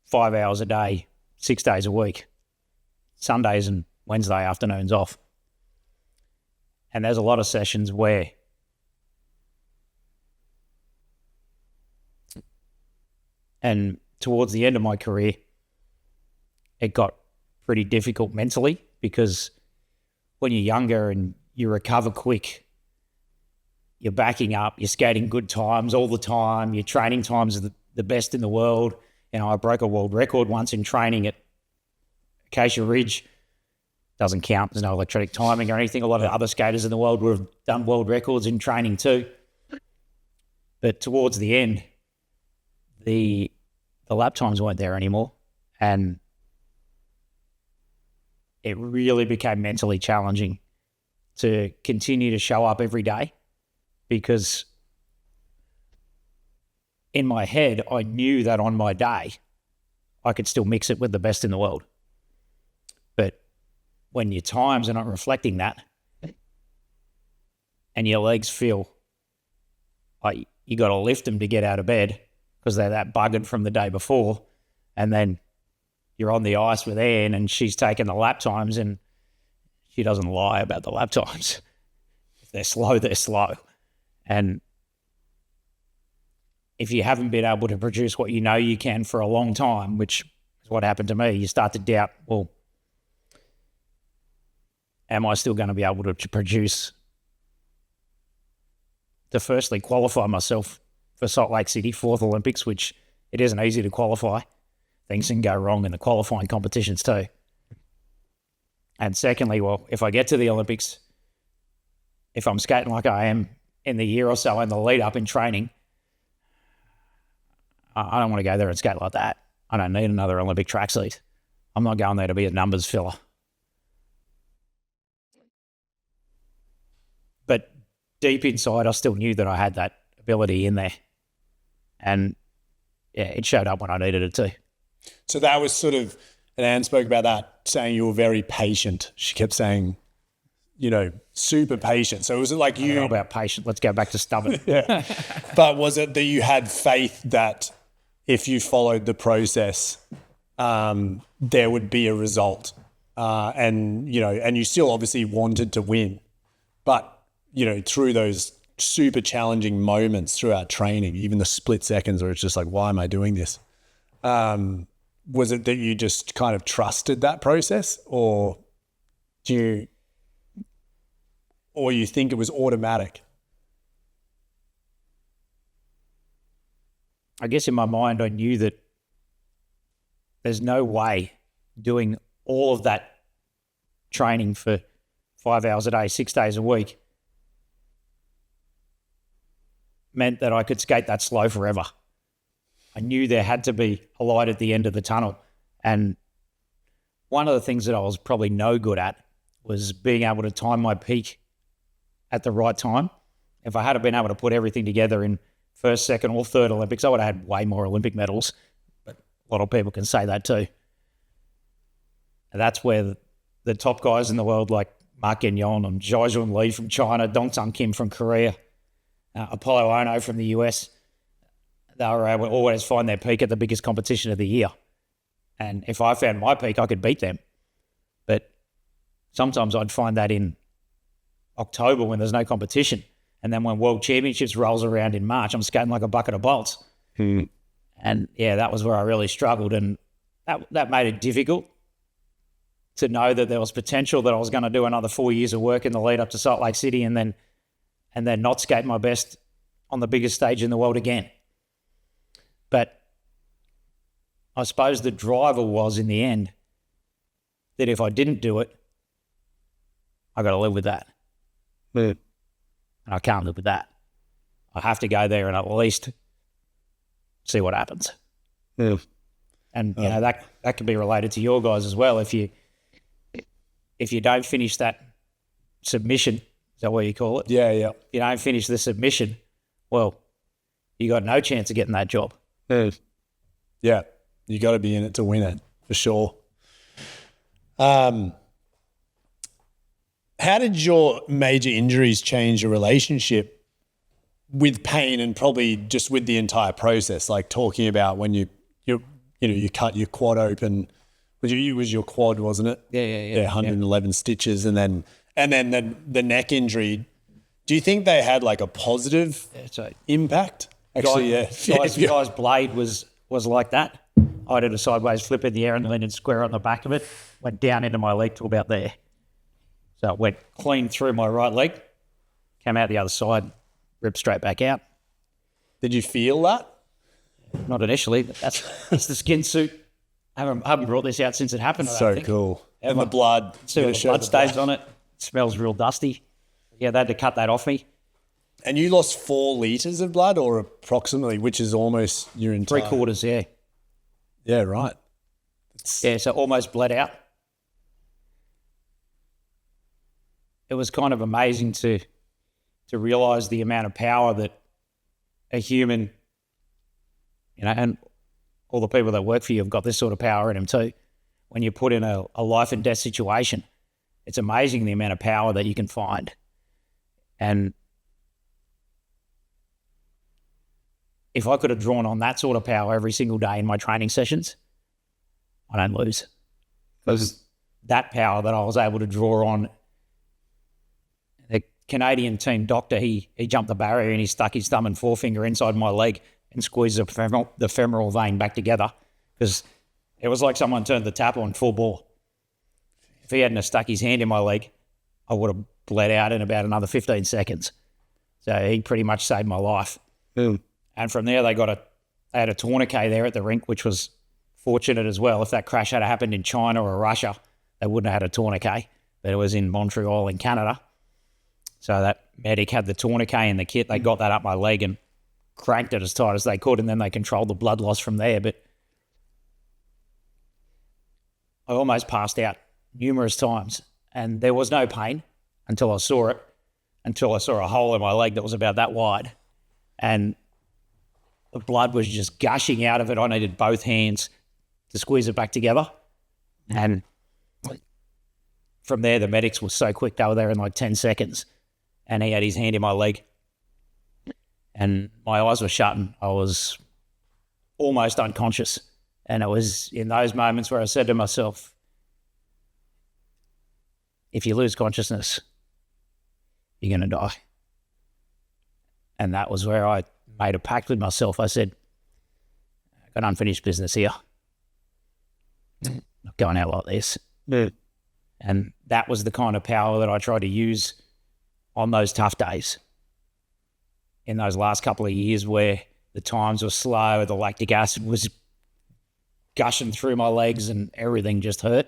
Speaker 2: 5 hours a day, 6 days a week, Sundays and Wednesday afternoons off. And there's a lot of sessions where and towards the end of my career, it got pretty difficult mentally, because when you're younger and you recover quick, you're backing up, you're skating good times all the time, your training times are the best in the world. I broke a world record once in training at Acacia Ridge. Doesn't count, there's no electronic timing or anything. A lot of other skaters in the world would have done world records in training too. But towards the end, the lap times weren't there anymore. And it really became mentally challenging to continue to show up every day, because in my head, I knew that on my day, I could still mix it with the best in the world. But when your times are not reflecting that, and your legs feel like you got to lift them to get out of bed because they're that buggered from the day before, and then you're on the ice with Anne and she's taking the lap times, and she doesn't lie about the lap times. If they're slow, they're slow. And if you haven't been able to produce what you can for a long time, which is what happened to me, you start to doubt, well, am I still going to be able to produce to firstly qualify myself for Salt Lake City, 4th Olympics, which it isn't easy to qualify. Things can go wrong in the qualifying competitions too. And secondly, well, if I get to the Olympics, if I'm skating like I am in the year or so in the lead up in training, I don't want to go there and skate like that. I don't need another Olympic track seat. I'm not going there to be a numbers filler. But deep inside, I still knew that I had that ability in there. And yeah, it showed up when I needed it to.
Speaker 1: So that was sort of, and Anne spoke about that, saying you were very patient. She kept saying, super patient. So was it like you...
Speaker 2: I don't know about patient. Let's go back to stubborn.
Speaker 1: Yeah. But was it that you had faith that if you followed the process, there would be a result. And you still obviously wanted to win. But, through those super challenging moments throughout training, even the split seconds where it's just like, why am I doing this? Was it that you just kind of trusted that process, or you think it was automatic?
Speaker 2: I guess in my mind, I knew that there's no way doing all of that training for 5 hours a day, 6 days a week meant that I could skate that slow forever. I knew there had to be a light at the end of the tunnel. And one of the things that I was probably no good at was being able to time my peak at the right time. If I had been able to put everything together in first, second, or third Olympics, I would have had way more Olympic medals. But a lot of people can say that too. And that's where the top guys in the world, like Mark Gagnon and Jiajun Li from China, Dongsun Kim from Korea, Apollo Ono from the US, they were able to always find their peak at the biggest competition of the year. And if I found my peak, I could beat them. But sometimes I'd find that in October when there's no competition. And then when World Championships rolls around in March, I'm skating like a bucket of bolts. And yeah, that was where I really struggled. And that made it difficult to know that there was potential that I was going to do another 4 years of work in the lead up to Salt Lake City and then not skate my best on the biggest stage in the world again. But I suppose the driver was, in the end, that if I didn't do it, I got to live with that. And I can't live with that. I have to go there and at least see what happens. And that could be related to your guys as well. If you don't finish that submission, is that what you call it?
Speaker 1: Yeah.
Speaker 2: If you don't finish the submission, well, you got no chance of getting that job.
Speaker 1: Yeah, you got to be in it to win it, for sure. How did your major injuries change your relationship with pain and probably just with the entire process? Like talking about when you cut your quad open. Was your quad, wasn't it?
Speaker 2: Yeah.
Speaker 1: 111 stitches, and then the neck injury. Do you think they had like a positive impact? Actually,
Speaker 2: Guy's blade was like that. I did a sideways flip in the air and landed square on the back of it. Went down into my leg to about there. So it went clean through my right leg, came out the other side, ripped straight back out.
Speaker 1: Did you feel that?
Speaker 2: Not initially, but that's the skin suit. I haven't brought this out since it happened.
Speaker 1: So cool. And the blood.
Speaker 2: See the blood stains on it. It smells real dusty. Yeah, they had to cut that off me.
Speaker 1: And you lost 4 litres of blood, or approximately, which is almost your entire...
Speaker 2: 3/4, yeah.
Speaker 1: Yeah, right.
Speaker 2: Yeah, so almost bled out. It was kind of amazing to realise the amount of power that a human, and all the people that work for you have got this sort of power in them too. When you're put in a life and death situation, it's amazing the amount of power that you can find. And if I could have drawn on that sort of power every single day in my training sessions, I don't lose. Because that power that I was able to draw on, the Canadian team doctor, he jumped the barrier and he stuck his thumb and forefinger inside my leg and squeezed the femoral vein back together, because it was like someone turned the tap on full bore. If he hadn't have stuck his hand in my leg, I would have bled out in about another 15 seconds. So he pretty much saved my life. And from there, they had a tourniquet there at the rink, which was fortunate as well. If that crash had happened in China or Russia, they wouldn't have had a tourniquet, but it was in Montreal in Canada. So that medic had the tourniquet in the kit. They got that up my leg and cranked it as tight as they could, and then they controlled the blood loss from there. But I almost passed out numerous times, and there was no pain until I saw it, until I saw a hole in my leg that was about that wide. And the blood was just gushing out of it. I needed both hands to squeeze it back together. And from there, the medics were so quick. They were there in like 10 seconds. And he had his hand in my leg. And my eyes were shut and I was almost unconscious. And it was in those moments where I said to myself, if you lose consciousness, you're going to die. And that was where I made a pact with myself. I said, I've got unfinished business here. Not going out like this. And that was the kind of power that I tried to use on those tough days. In those last couple of years where the times were slow, the lactic acid was gushing through my legs and everything just hurt.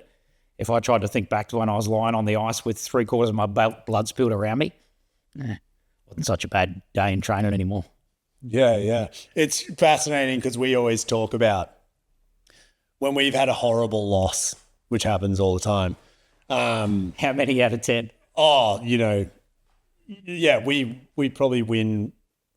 Speaker 2: If I tried to think back to when I was lying on the ice with 3/4 of my blood spilled around me, wasn't such a bad day in training anymore.
Speaker 1: Yeah. It's fascinating because we always talk about when we've had a horrible loss, which happens all the time.
Speaker 2: How many out of 10?
Speaker 1: Oh, we probably win.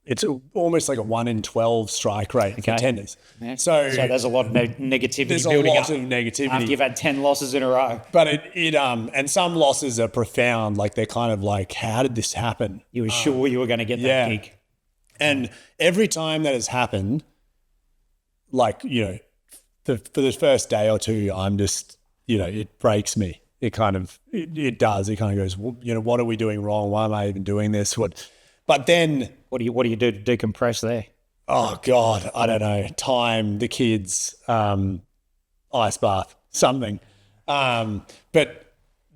Speaker 1: It's almost like a 1 in 12 strike rate for tennis.
Speaker 2: Yeah.
Speaker 1: So
Speaker 2: there's a lot of negativity
Speaker 1: there's
Speaker 2: building
Speaker 1: a lot
Speaker 2: up
Speaker 1: of negativity
Speaker 2: after you've had 10 losses in a row.
Speaker 1: But and some losses are profound. Like they're kind of like, how did this happen?
Speaker 2: You were sure you were going to get that gig.
Speaker 1: And every time that has happened, like, for the first day or two, I'm just, it breaks me. It kind of, it does. It kind of goes, well, what are we doing wrong? Why am I even doing this? But then,
Speaker 2: what do you do to decompress there?
Speaker 1: Oh God, I don't know. Time, the kids, ice bath, something. But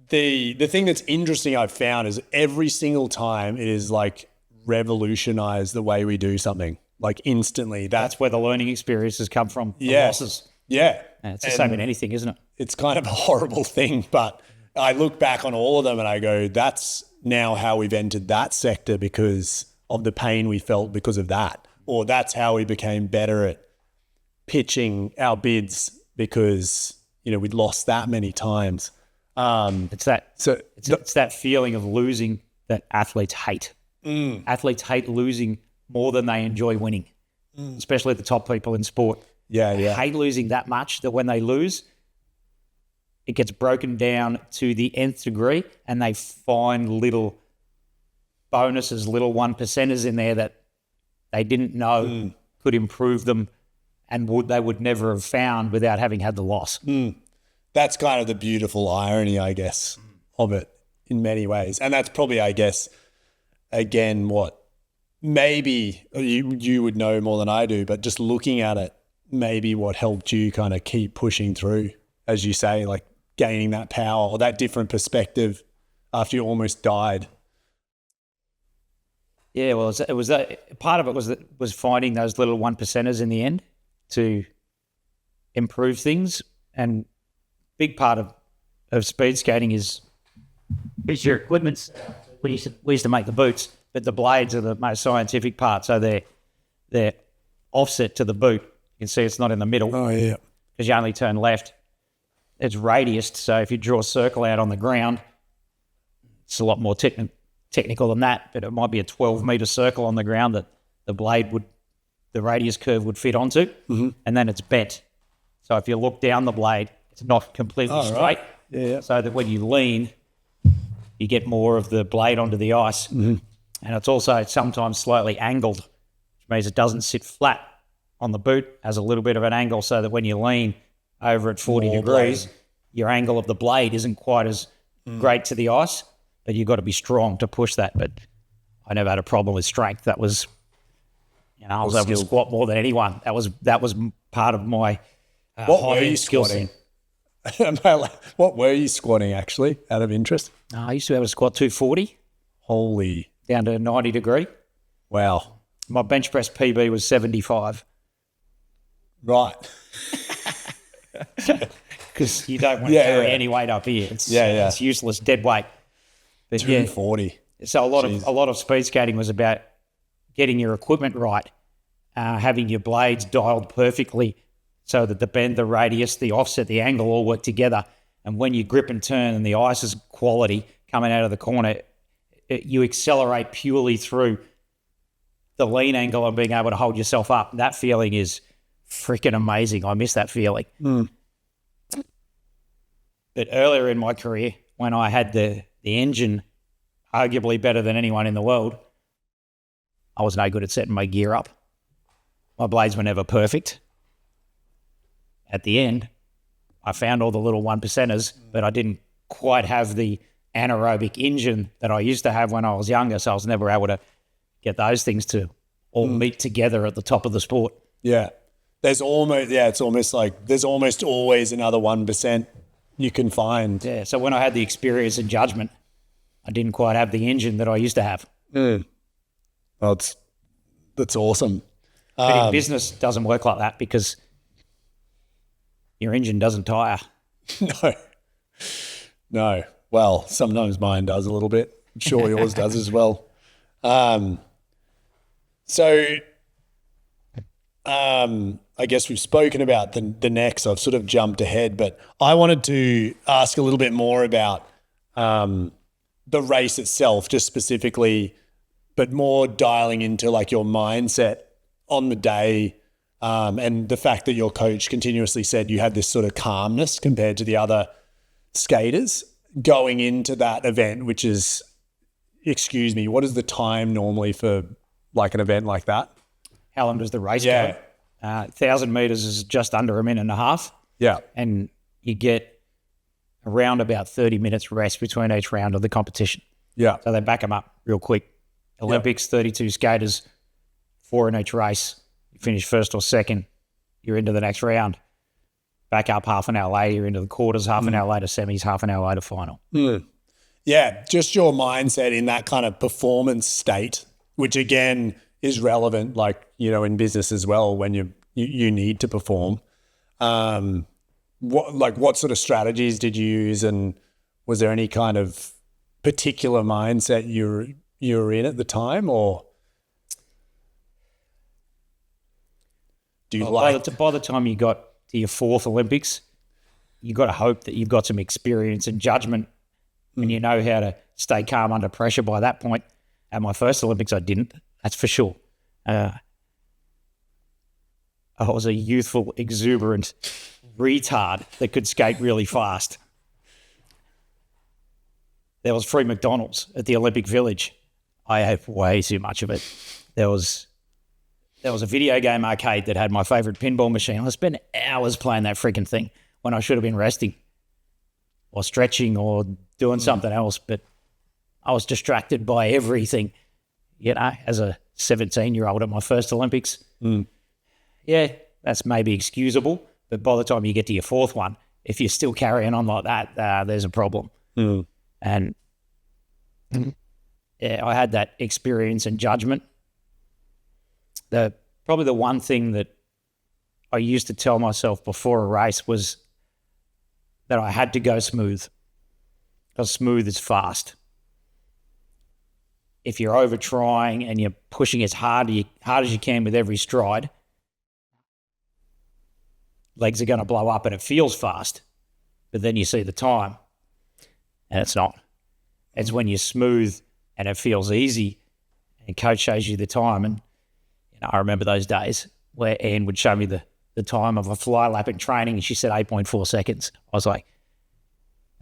Speaker 1: the thing that's interesting I've found is every single time it is like revolutionized the way we do something, like instantly.
Speaker 2: That's where the learning experiences come from. The losses.
Speaker 1: Yeah.
Speaker 2: And it's the same in anything, isn't it?
Speaker 1: It's kind of a horrible thing, but I look back on all of them and I go, that's now how we've entered that sector because of the pain we felt because of that. Or that's how we became better at pitching our bids because, we'd lost that many times.
Speaker 2: It's that feeling of losing that athletes hate. Athletes hate losing more than they enjoy winning, especially the top people in sport.
Speaker 1: Yeah.
Speaker 2: They hate losing that much that when they lose, it gets broken down to the nth degree and they find little bonuses, little 1%ers in there that they didn't know could improve them and they would never have found without having had the loss.
Speaker 1: That's kind of the beautiful irony, I guess, of it in many ways. And that's probably, I guess, again, what maybe you would know more than I do, but just looking at it, maybe what helped you kind of keep pushing through, as you say, like gaining that power or that different perspective after you almost died.
Speaker 2: Yeah, well, it was that part of it was finding those little 1%ers in the end to improve things. And big part of speed skating is your equipment. We used to make the boots, but the blades are the most scientific part. So they're offset to the boot. You can see it's not in the middle.
Speaker 1: Oh, yeah.
Speaker 2: Because you only turn left. It's radiused, so if you draw a circle out on the ground, it's a lot more technical than that, but it might be a 12-metre circle on the ground that the radius curve would fit onto, and then it's bent. So if you look down the blade, it's not completely straight.
Speaker 1: Right. Yeah.
Speaker 2: So that when you lean, you get more of the blade onto the ice. And it's also sometimes slightly angled, which means it doesn't sit flat on the boot, has a little bit of an angle so that when you lean over at 40 degrees, your angle of the blade isn't quite as great to the ice, but you've got to be strong to push that. But I never had a problem with strength. That was, I was able to squat more than anyone. That was part of my
Speaker 1: what were you squatting? What were you squatting actually, out of interest?
Speaker 2: I used to be able to squat 240.
Speaker 1: Holy.
Speaker 2: Down to 90 degree.
Speaker 1: Wow.
Speaker 2: My bench press PB was 75.
Speaker 1: Right.
Speaker 2: Because you don't want to carry any weight up here. It's useless, dead weight. But
Speaker 1: 240.
Speaker 2: So a lot of speed skating was about getting your equipment right, having your blades dialed perfectly so that the bend, the radius, the offset, the angle all work together. And when you grip and turn and the ice is quality coming out of the corner, you accelerate purely through the lean angle and being able to hold yourself up. That feeling is freaking amazing. I miss that feeling. But earlier in my career, when I had the engine arguably better than anyone in the world, I was no good at setting my gear up. My blades were never perfect. at the end, I found all the little 1%ers, but I didn't quite have the anaerobic engine that I used to have when I was younger, so I was never able to get those things to all meet together at the top of the sport.
Speaker 1: Yeah. It's almost like there's almost always another 1% you can find.
Speaker 2: Yeah, so when I had the experience and judgment, I didn't quite have the engine that I used to have.
Speaker 1: Well, that's awesome.
Speaker 2: But in business, it doesn't work like that because your engine doesn't tire.
Speaker 1: No. Well, sometimes mine does a little bit. I'm sure yours does as well. I guess we've spoken about the next. I've sort of jumped ahead, but I wanted to ask a little bit more about the race itself, just specifically, but more dialing into like your mindset on the day, and the fact that your coach continuously said you had this sort of calmness compared to the other skaters going into that event, which is, excuse me, what is the time normally for like an event like that?
Speaker 2: How long does the race go? 1,000 meters is just under a minute and a half.
Speaker 1: Yeah.
Speaker 2: And you get around about 30 minutes rest between each round of the competition.
Speaker 1: Yeah.
Speaker 2: So they back them up real quick. Olympics, 32 skaters, 4 in each race. You finish first or second, you're into the next round. Back up half an hour later, you're into the quarters, half an hour later, semis, half an hour later, final.
Speaker 1: Yeah, just your mindset in that kind of performance state, which again is relevant, like, you know, in business as well, when you need to perform. What sort of strategies did you use, and was there any kind of particular mindset you were in at the time, or do you
Speaker 2: by the time you got to your 4th Olympics, you got to hope that you've got some experience and judgment, and you know how to stay calm under pressure by that point. At my first Olympics, I didn't. That's for sure. I was a youthful, exuberant retard that could skate really fast. There was free McDonald's at the Olympic Village. I ate way too much of it. There was a video game arcade that had my favourite pinball machine. I spent hours playing that freaking thing when I should have been resting or stretching or doing something else, but I was distracted by everything, you know, as a 17-year-old at my first Olympics. Yeah, that's maybe excusable, but by the time you get to your 4th one, if you're still carrying on like that, there's a problem. And yeah, I had that experience and judgment. Probably the one thing that I used to tell myself before a race was that I had to go smooth, because smooth is fast. If you're over trying and you're pushing as hard as you can with every stride, legs are going to blow up and it feels fast. But then you see the time and it's not. It's when you're smooth and it feels easy and coach shows you the time. And you know, I remember those days where Anne would show me the time of a fly lap in training and she said 8.4 seconds. I was like,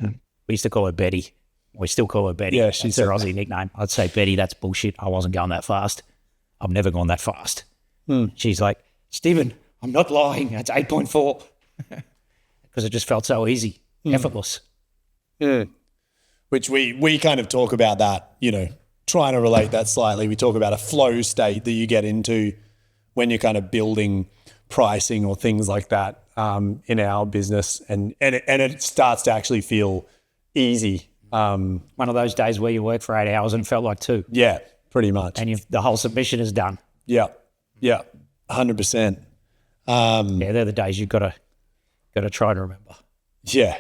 Speaker 2: we used to call her Betty. We still call her Betty.
Speaker 1: Yeah,
Speaker 2: that's her Aussie nickname. I'd say, Betty, that's bullshit. I wasn't going that fast. I've never gone that fast. She's like, Stephen, I'm not lying. That's 8.4. Because it just felt so easy, effortless.
Speaker 1: Which we kind of talk about that, you know, trying to relate that slightly. We talk about a flow state that you get into when you're kind of building pricing or things like that in our business, and it starts to actually feel easy.
Speaker 2: One of those days where you work for 8 hours and it felt like 2.
Speaker 1: Yeah, pretty much.
Speaker 2: And the whole submission is done.
Speaker 1: Yeah, 100%.
Speaker 2: Yeah, they're the days you've got to try to remember.
Speaker 1: Yeah.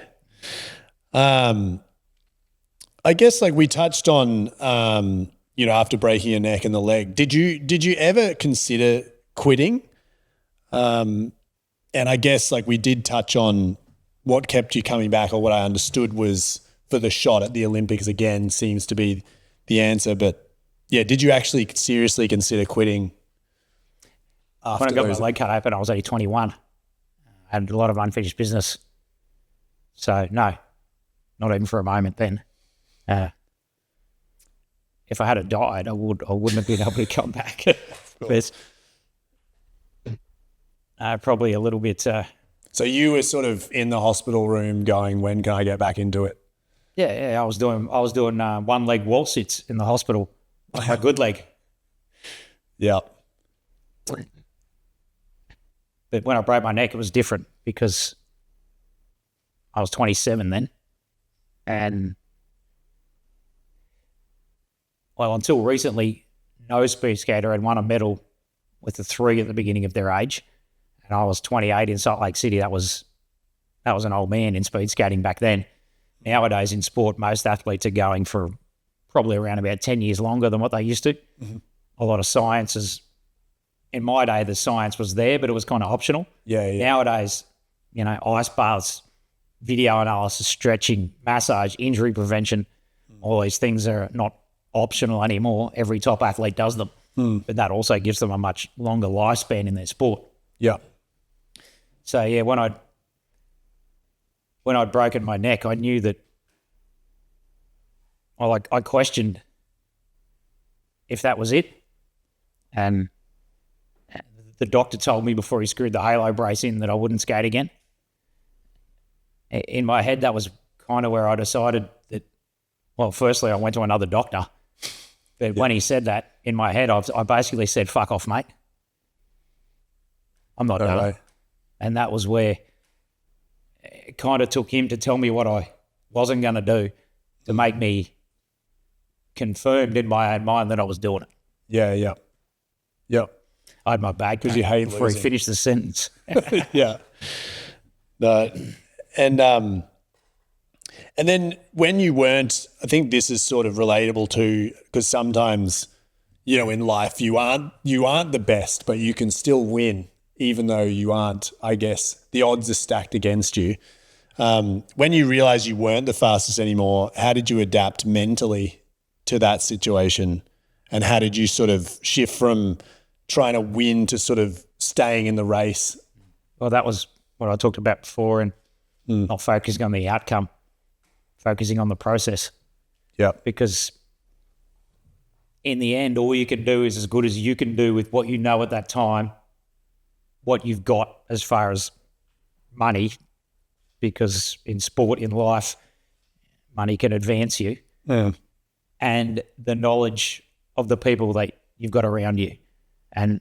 Speaker 1: I guess like we touched on, you know, after breaking your neck and the leg, did you ever consider quitting? And I guess like we did touch on what kept you coming back, or what I understood was for the shot at the Olympics again seems to be the answer. But yeah, did you actually seriously consider quitting?
Speaker 2: When I got my leg cut open, I was only 21. I had a lot of unfinished business. So no, not even for a moment then. If I had died, I wouldn't have been able to come back. But probably a little bit
Speaker 1: So you were sort of in the hospital room going, when can I get back into it?
Speaker 2: Yeah. I was doing one leg wall sits in the hospital on my good leg.
Speaker 1: Yeah.
Speaker 2: But when I broke my neck, it was different because I was 27 then. And, well, until recently, no speed skater had won a medal with a 3 at the beginning of their age. And I was 28 in Salt Lake City. That was an old man in speed skating back then. Nowadays in sport, most athletes are going for probably around about 10 years longer than what they used to. Mm-hmm. A lot of science is, in my day, the science was there, but it was kind of optional.
Speaker 1: Yeah.
Speaker 2: Nowadays, ice baths, video analysis, stretching, massage, injury prevention, all these things are not optional anymore. Every top athlete does them. But that also gives them a much longer lifespan in their sport.
Speaker 1: Yeah.
Speaker 2: So, yeah, when I'd broken my neck, I knew that, I questioned if that was it. And the doctor told me before he screwed the halo brace in that I wouldn't skate again. In my head, that was kind of where I decided that, well, firstly, I went to another doctor. But when he said that, in my head, I basically said, fuck off, mate. I'm not done. And that was where it kind of took him to tell me what I wasn't going to do to make me confirmed in my own mind that I was doing it.
Speaker 1: Yeah.
Speaker 2: I had my bag
Speaker 1: because you hate
Speaker 2: before
Speaker 1: losing.
Speaker 2: He finished the sentence.
Speaker 1: Yeah. No. And then when you weren't, I think this is sort of relatable too, because sometimes, in life you aren't the best, but you can still win, even though you aren't. I guess the odds are stacked against you. When you realized you weren't the fastest anymore, how did you adapt mentally to that situation? And how did you sort of shift from trying to win to sort of staying in the race?
Speaker 2: Well, that was what I talked about before, and not focusing on the outcome, focusing on the process.
Speaker 1: Yeah.
Speaker 2: Because in the end, all you can do is as good as you can do with what you know at that time, what you've got as far as money, because in sport, in life, money can advance you.
Speaker 1: Yeah.
Speaker 2: And the knowledge of the people that you've got around you. And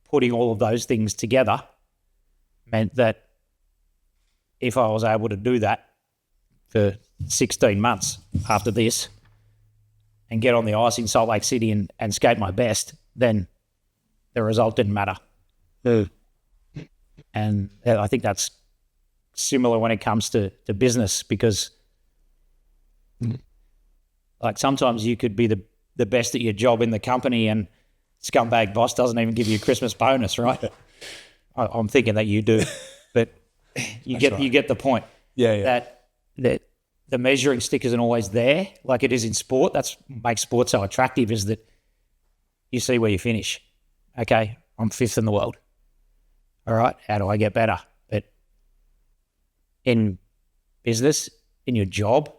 Speaker 2: putting all of those things together meant that if I was able to do that for 16 months after this and get on the ice in Salt Lake City and skate my best, then the result didn't matter. And I think that's similar when it comes to business, because sometimes you could be the best at your job in the company and scumbag boss doesn't even give you a Christmas bonus, right? I'm thinking that you do, but you get the point.
Speaker 1: Yeah.
Speaker 2: That the measuring stick isn't always there like it is in sport. That's what makes sport so attractive, is that you see where you finish. Okay, I'm 5th in the world. All right, how do I get better? But in business, in your job,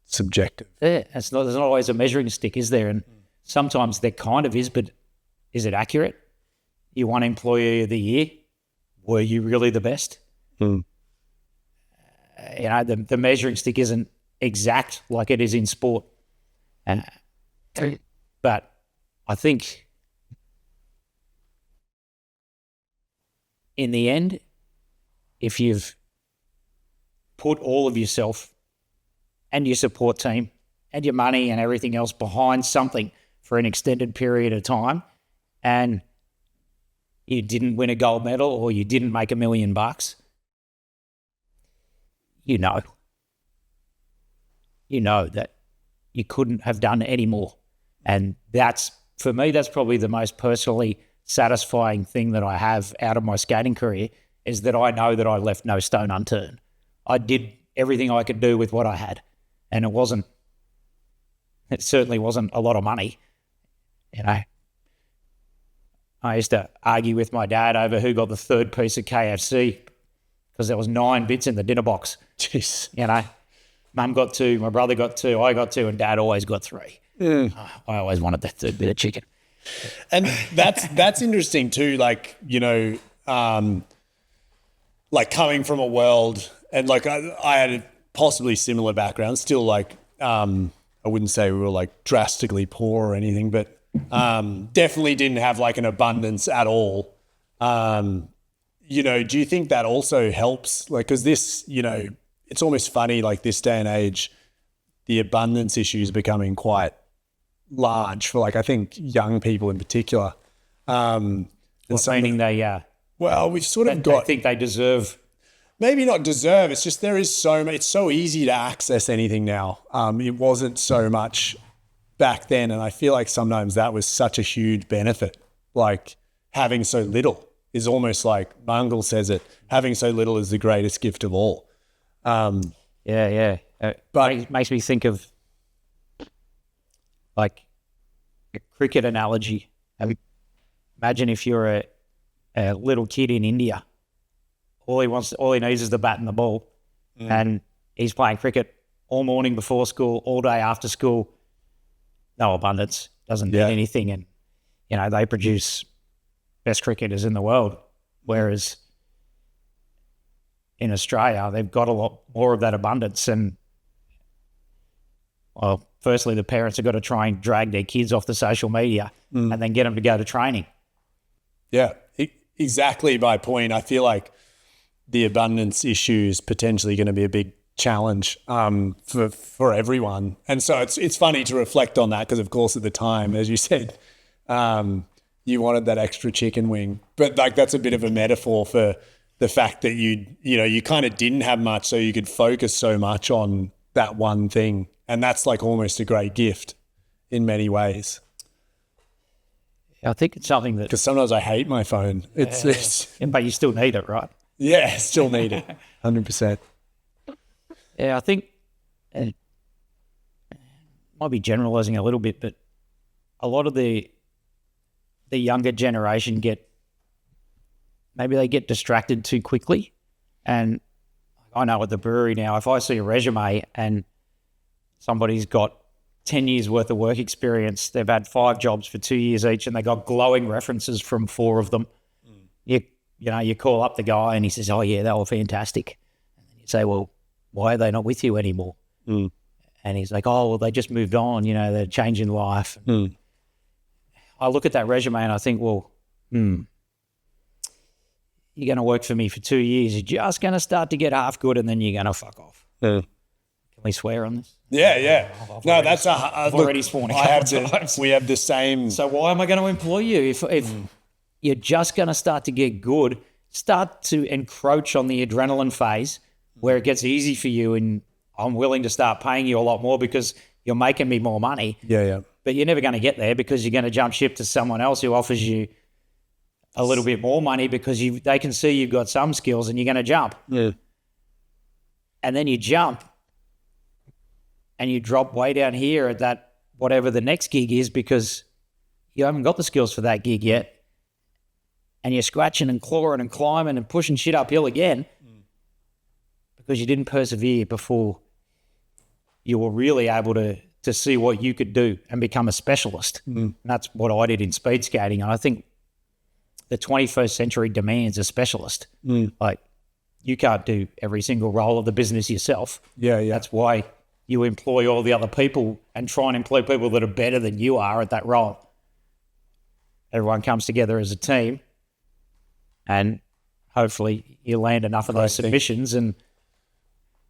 Speaker 1: subjective.
Speaker 2: Yeah, there's not always a measuring stick, is there? And sometimes there kind of is, but is it accurate? You won Employee of the Year. Were you really the best? The measuring stick isn't exact like it is in sport. But I think in the end, if you've put all of yourself and your support team and your money and everything else behind something for an extended period of time, and you didn't win a gold medal or you didn't make $1 million, you know that you couldn't have done any more. And that's, for me, that's probably the most personally satisfying thing that I have out of my skating career, is that I know that I left no stone unturned. I did everything I could do with what I had. And it certainly wasn't a lot of money. I used to argue with my dad over who got the third piece of KFC because there was 9 bits in the dinner box.
Speaker 1: Jeez.
Speaker 2: Mum got 2, my brother got 2, I got 2, and Dad always got 3. I always wanted that third bit of chicken.
Speaker 1: And that's interesting too. Like, you know, like coming from a world and like I had a possibly similar background, still like, I wouldn't say we were like drastically poor or anything, but definitely didn't have like an abundance at all. You know, do you think that also helps? Like, cause this, you know, it's almost funny, like this day and age, the abundance issue is becoming quite large for like, I think young people in particular.
Speaker 2: Meaning they,
Speaker 1: well, we've sort of got,
Speaker 2: I think they deserve,
Speaker 1: maybe not deserve. It's just, there is so much, it's so easy to access anything now. It wasn't so much back then. And I feel like sometimes that was such a huge benefit. Like having so little is almost like Mungle says it, having so little is the greatest gift of all.
Speaker 2: but it makes me think of like a cricket analogy. Imagine if you're a little kid in India, all he needs is the bat and the ball, and he's playing cricket all morning before school, all day after school. No abundance, doesn't need anything, and you know they produce best cricketers in the world. Whereas in Australia, they've got a lot more of that abundance, and well, firstly, the parents have got to try and drag their kids off the social media and then get them to go to training.
Speaker 1: Yeah, exactly my point. I feel like the abundance issue is potentially going to be a big challenge for everyone. And so it's funny to reflect on that because, of course, at the time, as you said, you wanted that extra chicken wing. But like that's a bit of a metaphor for the fact that you kind of didn't have much, so you could focus so much on that one thing. And that's like almost a great gift in many ways.
Speaker 2: I think it's something that...
Speaker 1: Because sometimes I hate my phone.
Speaker 2: But you still need it, right?
Speaker 1: Yeah, still need it. 100%.
Speaker 2: Yeah, I think it might be generalizing a little bit, but a lot of the younger generation get distracted too quickly. And I know at the brewery now, if I see a resume and somebody's got 10 years worth of work experience, they've had 5 jobs for 2 years each, and they got glowing references from 4 of them. You call up the guy and he says, oh yeah, they were fantastic. And you say, well, why are they not with you anymore? And he's like, oh, well, they just moved on, they're changing life. I look at that resume and I think, well, you're going to work for me for 2 years. You're just going to start to get half good and then you're going to fuck off. Can we swear on this?
Speaker 1: Yeah. No, that's
Speaker 2: I've already sworn a couple times.
Speaker 1: We have the same.
Speaker 2: So why am I going to employ you if you're just going to start to get good, start to encroach on the adrenaline phase where it gets easy for you, and I'm willing to start paying you a lot more because you're making me more money.
Speaker 1: Yeah.
Speaker 2: But you're never going to get there because you're going to jump ship to someone else who offers you a little bit more money because they can see you've got some skills and you're going to jump.
Speaker 1: Yeah.
Speaker 2: And then you jump and you drop way down here at that whatever the next gig is because you haven't got the skills for that gig yet. And you're scratching and clawing and climbing and pushing shit uphill again because you didn't persevere before you were really able to see what you could do and become a specialist. And that's what I did in speed skating. And I think the 21st century demands a specialist. Like you can't do every single role of the business yourself.
Speaker 1: Yeah.
Speaker 2: That's why you employ all the other people and try and employ people that are better than you are at that role. Everyone comes together as a team. And hopefully you land enough of those submissions and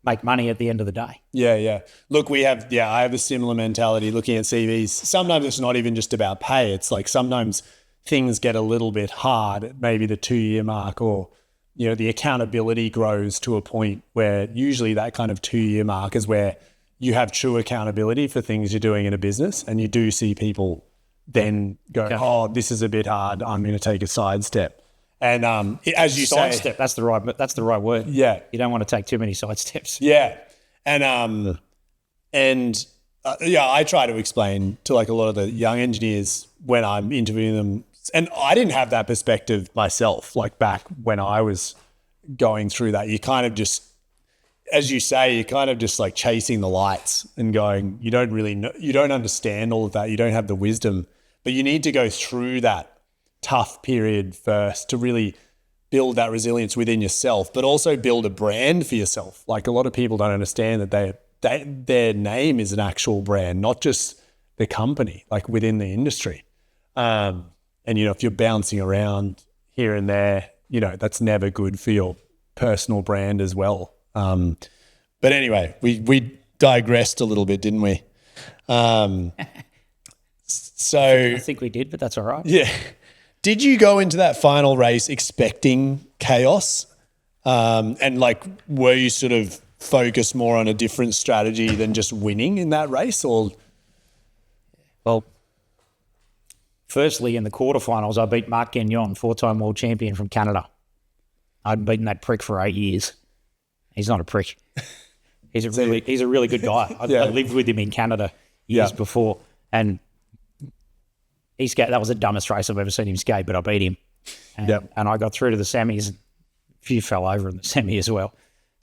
Speaker 2: make money at the end of the day.
Speaker 1: Yeah. Look, I have a similar mentality looking at CVs. Sometimes it's not even just about pay. It's like sometimes things get a little bit hard at maybe the 2-year mark, or, the accountability grows to a point where usually that kind of 2-year mark is where you have true accountability for things you're doing in a business, and you do see people then go, oh, this is a bit hard, I'm going to take a sidestep. And as you say,
Speaker 2: sidestep, that's the right word.
Speaker 1: Yeah,
Speaker 2: you don't want to take too many sidesteps.
Speaker 1: Yeah, and I try to explain to like a lot of the young engineers when I'm interviewing them, and I didn't have that perspective myself. Like back when I was going through that, you kind of just, as you say, you're kind of just like chasing the lights and going, you don't really know, you don't understand all of that, you don't have the wisdom. But you need to go through that tough period first to really build that resilience within yourself, but also build a brand for yourself. Like a lot of people don't understand that their name is an actual brand, not just the company, like within the industry. And, you know, if you're bouncing around here and there, you know, that's never good for your personal brand as well. But anyway, we digressed a little bit, didn't we? So
Speaker 2: I think we did, but that's all right.
Speaker 1: Yeah. Did you go into that final race expecting chaos? And like, were you sort of focused more on a different strategy than just winning in that race? Or
Speaker 2: Well, firstly, in the quarterfinals, I beat Marc Gagnon, 4-time world champion from Canada. I'd beaten that prick for 8 years. He's not a prick. He's a really good guy. I lived with him in Canada years before, and he that was the dumbest race I've ever seen him skate, but I beat him. And I got through to the semis. A few fell over in the semi as well.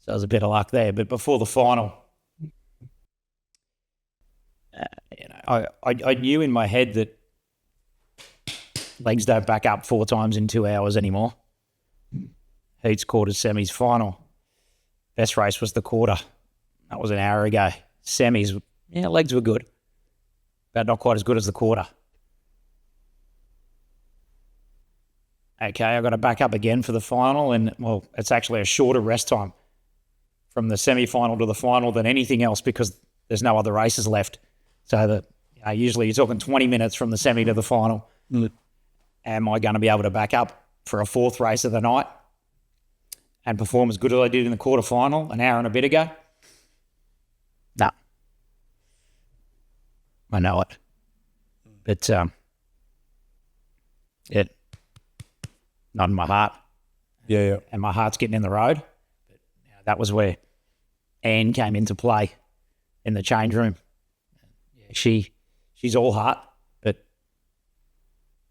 Speaker 2: So it was a bit of luck there. But before the final, I knew in my head that legs don't back up 4 times in 2 hours anymore. Heats, quarters, semis, final. Best race was the quarter. That was an hour ago. Semis, legs were good, but not quite as good as the quarter. Okay, I got to back up again for the final, and well, it's actually a shorter rest time from the semi-final to the final than anything else because there's no other races left. So that usually you're talking 20 minutes from the semi to the final. Am I going to be able to back up for a 4th race of the night and perform as good as I did in the quarterfinal an hour and a bit ago? No. I know it. But not in my heart.
Speaker 1: Yeah.
Speaker 2: And my heart's getting in the road. But that was where Anne came into play in the change room. She's all heart, but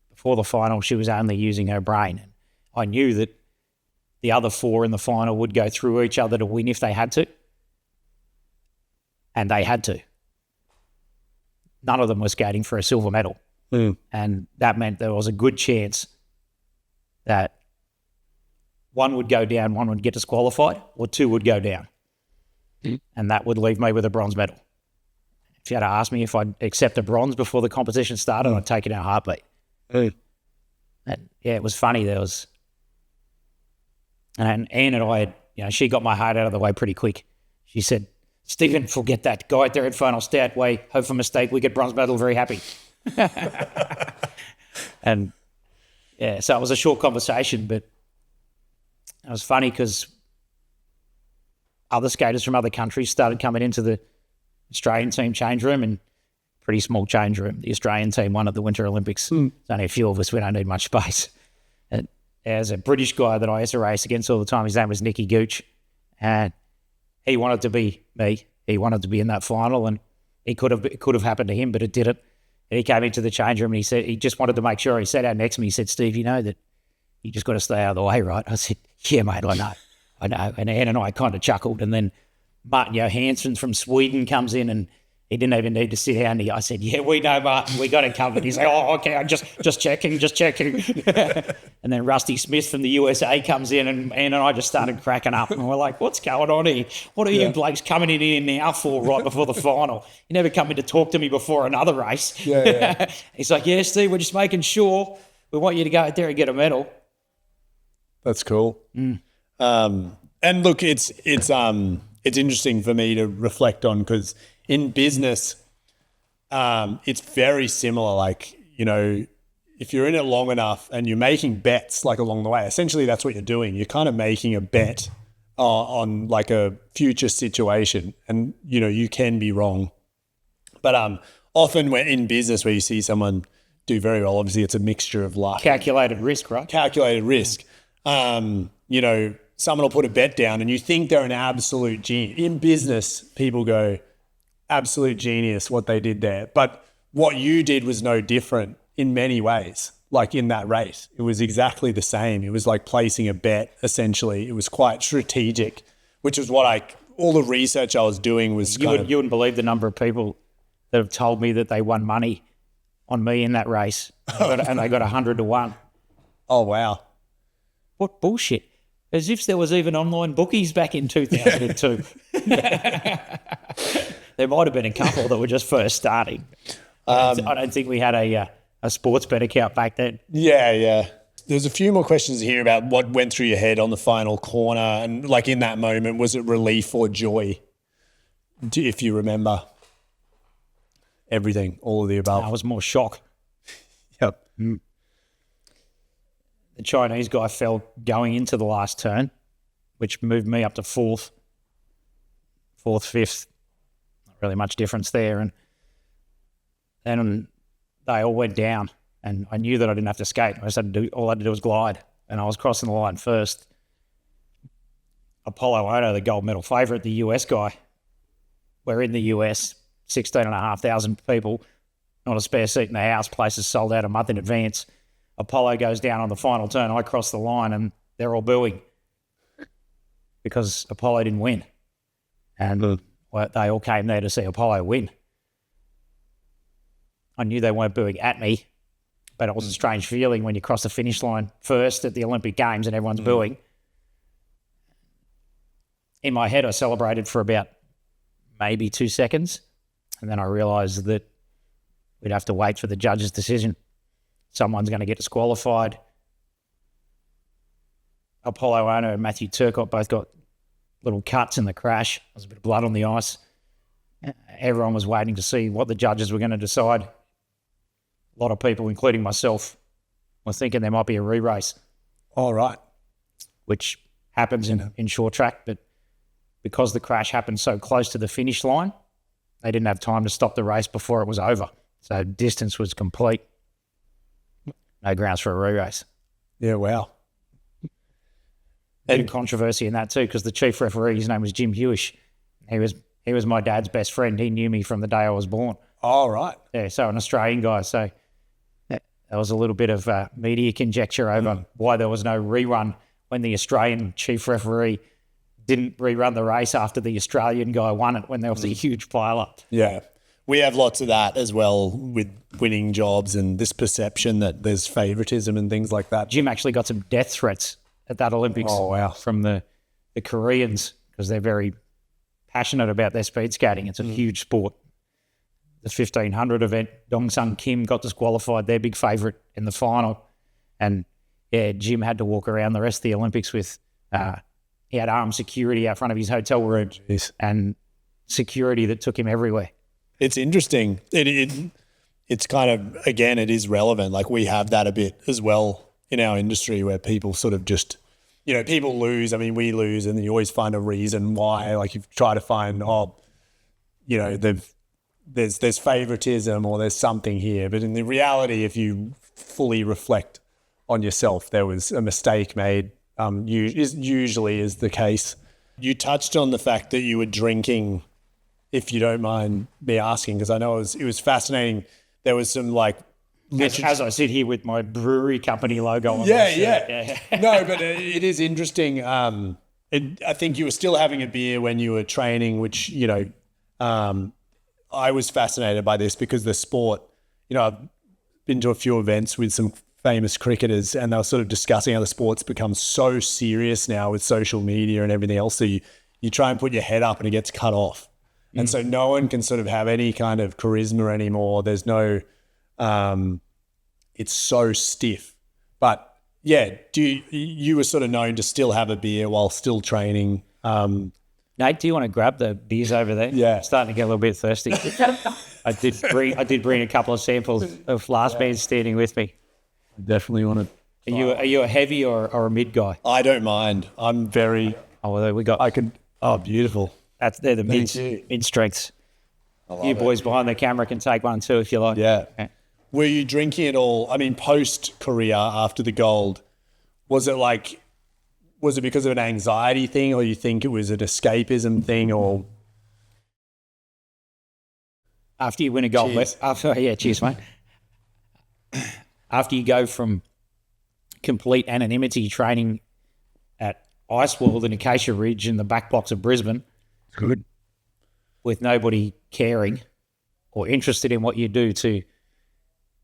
Speaker 2: before the final, she was only using her brain. And I knew that the other 4 in the final would go through each other to win if they had to. And they had to. None of them were skating for a silver medal. And that meant there was a good chance that 1 would go down, 1 would get disqualified, or 2 would go down. And that would leave me with a bronze medal. If you had asked me if I'd accept a bronze before the competition started, I'd take it in a heartbeat. And it was funny. There was, and Anne and I had, she got my heart out of the way pretty quick. She said, "Stephen, forget that. Go out there at final stat. We hope for mistake. We get bronze medal. Very happy." And so it was a short conversation, but it was funny because other skaters from other countries started coming into the Australian team change room, and pretty small change room. The Australian team won at the Winter Olympics. There's only a few of us. We don't need much space. And there's a British guy that I used to race against all the time. His name was Nicky Gooch, and he wanted to be me. He wanted to be in that final, and it could have happened to him, but it didn't. And he came into the change room and he said he just wanted to make sure. He sat down next to me. He said, "Steve, you know that you just got to stay out of the way, right?" I said, "Yeah, mate, I know." And Anne and I kind of chuckled. And then Martin Johansson from Sweden comes in, and he didn't even need to sit down. I said, "Yeah, we know, Martin. We got it covered." He's like, "Oh, okay, I'm just checking." And then Rusty Smith from the USA comes in, and Anne and I just started cracking up. And we're like, "What's going on here? What are you blokes coming in here now for right before the final? You never come in to talk to me before another race." He's like, "Yeah, Steve, we're just making sure. We want you to go out there and get a medal."
Speaker 1: That's cool. And look, it's interesting for me to reflect on because in business, it's very similar. Like, if you're in it long enough and you're making bets like along the way, essentially that's what you're doing. You're kind of making a bet on like a future situation, and you can be wrong. But often when in business where you see someone do very well, obviously it's a mixture of luck.
Speaker 2: Calculated risk, right?
Speaker 1: Calculated risk. Someone will put a bet down and you think they're an absolute genius. In business, people go, absolute genius what they did there. But what you did was no different in many ways. Like in that race, it was exactly the same. It was like placing a bet, essentially. It was quite strategic, which is what all the research I was doing was
Speaker 2: you wouldn't believe the number of people that have told me that they won money on me in that race, and they got 100 to 1.
Speaker 1: Oh, wow.
Speaker 2: What bullshit. As if there was even online bookies back in 2002. There might have been a couple that were just first starting. I don't think we had a sports bet account back then.
Speaker 1: Yeah. There's a few more questions here about what went through your head on the final corner, and like in that moment, was it relief or joy? If you remember everything, all of the above.
Speaker 2: I was more shock.
Speaker 1: Yep.
Speaker 2: The Chinese guy fell going into the last turn, which moved me up to fourth, fifth. Not really much difference there. And then they all went down, and I knew that I didn't have to skate. All I had to do was glide, and I was crossing the line first. Apollo Ono, the gold medal favourite, the US guy. We're in the US, 16,500 people, not a spare seat in the house. Places sold out a month in advance. Apollo goes down on the final turn. I cross the line, and they're all booing because Apollo didn't win. And they all came there to see Apollo win. I knew they weren't booing at me, but it was a strange feeling when you cross the finish line first at the Olympic Games and everyone's booing. In my head, I celebrated for about maybe 2 seconds, and then I realised that we'd have to wait for the judge's decision. Someone's going to get disqualified. Apollo Ono and Matthew Turcotte both got little cuts in the crash. There was a bit of blood on the ice. Everyone was waiting to see what the judges were going to decide. A lot of people, including myself, were thinking there might be a re-race.
Speaker 1: All right.
Speaker 2: Which happens in short track, but because the crash happened so close to the finish line, they didn't have time to stop the race before it was over. So distance was complete. No grounds for a re-race.
Speaker 1: Yeah, wow.
Speaker 2: Bit of controversy in that too, because the chief referee, his name was Jim Hewish. He was my dad's best friend. He knew me from the day I was born.
Speaker 1: All right.
Speaker 2: Yeah, so an Australian guy. So there was a little bit of media conjecture over why there was no rerun when the Australian chief referee didn't rerun the race after the Australian guy won it, when there was a huge pile-up.
Speaker 1: Yeah. We have lots of that as well with winning jobs and this perception that there's favouritism and things like that.
Speaker 2: Jim actually got some death threats at that Olympics from the Koreans, because they're very passionate about their speed skating. It's a huge sport. The 1500 event, Dong Sung Kim got disqualified, their big favourite in the final. And yeah, Jim had to walk around the rest of the Olympics with, he had armed security out front of his hotel room and security that took him everywhere.
Speaker 1: It's interesting. It's kind of, again, it is relevant. Like we have that a bit as well in our industry, where people sort of just, people lose. I mean, we lose, and then you always find a reason why. Like you try to find, there's favoritism or there's something here. But in the reality, if you fully reflect on yourself, there was a mistake made. Usually is the case. You touched on the fact that you were drinking, if you don't mind me asking, because I know it was fascinating. There was some
Speaker 2: as I sit here with my brewery company logo on.
Speaker 1: Yeah. No, but it is interesting. I think you were still having a beer when you were training, which, I was fascinated by this because the sport, I've been to a few events with some famous cricketers, and they were sort of discussing how the sport's become so serious now with social media and everything else. So you try and put your head up and it gets cut off. And so no one can sort of have any kind of charisma anymore. There's no, it's so stiff. But yeah, you were sort of known to still have a beer while still training.
Speaker 2: Nate, do you want to grab the beers over there?
Speaker 1: Yeah.
Speaker 2: I'm starting to get a little bit thirsty. I did bring a couple of samples of last man standing with me.
Speaker 1: I definitely want to.
Speaker 2: Are you a heavy or a mid guy?
Speaker 1: I don't mind. I'm very.
Speaker 2: Oh, well, we got.
Speaker 1: Oh, beautiful.
Speaker 2: They're the mid strengths. You boys behind the camera can take one too if you like.
Speaker 1: Yeah. Were you drinking at all? I mean, post-career after the gold, was it because of an anxiety thing, or you think it was an escapism thing, or?
Speaker 2: After you win a gold medal, cheers, mate. After you go from complete anonymity training at Ice World in Acacia Ridge in the back blocks of Brisbane,
Speaker 1: good,
Speaker 2: with nobody caring or interested in what you do, to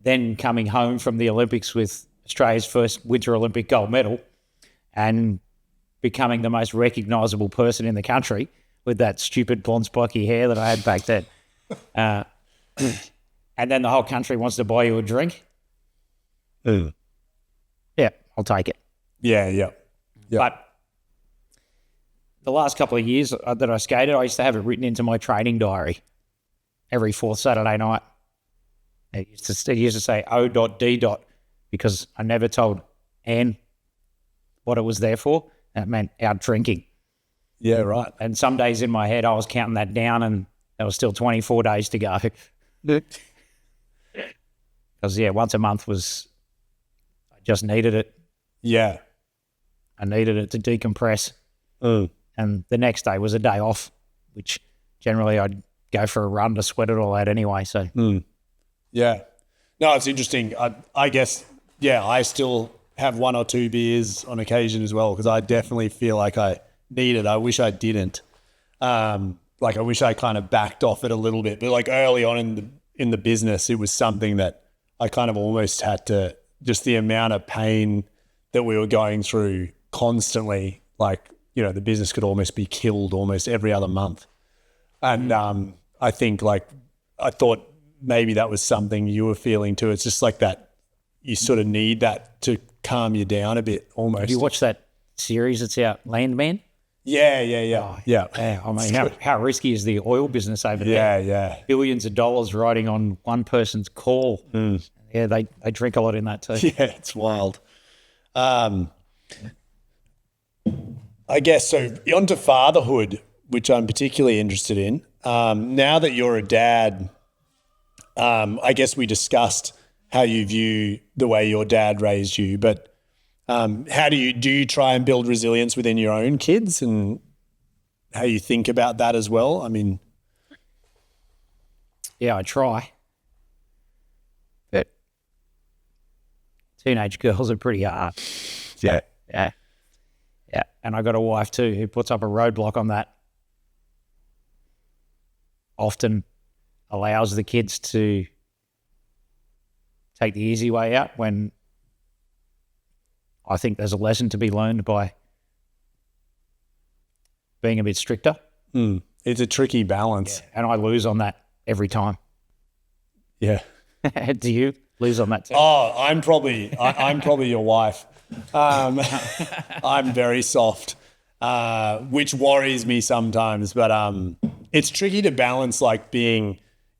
Speaker 2: then coming home from the Olympics with Australia's first Winter Olympic gold medal and becoming the most recognisable person in the country with that stupid blonde spiky hair that I had back then. And then the whole country wants to buy you a drink. Yeah, I'll take it.
Speaker 1: Yeah.
Speaker 2: But the last couple of years that I skated, I used to have it written into my training diary every fourth Saturday night. It used to say O.D. because I never told Anne what it was there for. That meant out drinking.
Speaker 1: Yeah, right.
Speaker 2: And some days in my head, I was counting that down and there was still 24 days to go. Because, once a month I just needed it.
Speaker 1: Yeah.
Speaker 2: I needed it to decompress. And the next day was a day off, which generally I'd go for a run to sweat it all out anyway. So,
Speaker 1: Yeah. No, it's interesting. I guess, I still have one or two beers on occasion as well because I definitely feel like I need it. I wish I didn't. I wish I kind of backed off it a little bit. But like early on in the business, it was something that I kind of almost had to, just the amount of pain that we were going through constantly, the business could almost be killed almost every other month. And I think I thought maybe that was something you were feeling too. It's just like that you sort of need that to calm you down a bit almost.
Speaker 2: Have you watched that series that's out, Landman?
Speaker 1: Yeah.
Speaker 2: I mean, how risky is the oil business over there?
Speaker 1: Yeah.
Speaker 2: Billions of dollars riding on one person's call. Yeah, they drink a lot in that too.
Speaker 1: Yeah, it's wild. I guess so. Onto fatherhood, which I'm particularly interested in. Now that you're a dad, I guess we discussed how you view the way your dad raised you, but how do you try and build resilience within your own kids and how you think about that as well? I mean,
Speaker 2: yeah, I try, but teenage girls are pretty hard.
Speaker 1: Yeah.
Speaker 2: And I got a wife too who puts up a roadblock on that. Often allows the kids to take the easy way out when I think there's a lesson to be learned by being a bit stricter.
Speaker 1: It's a tricky balance.
Speaker 2: Yeah. And I lose on that every time.
Speaker 1: Yeah.
Speaker 2: Do you lose on that too?
Speaker 1: Oh, I'm probably your wife. I'm very soft, which worries me sometimes, but it's tricky to balance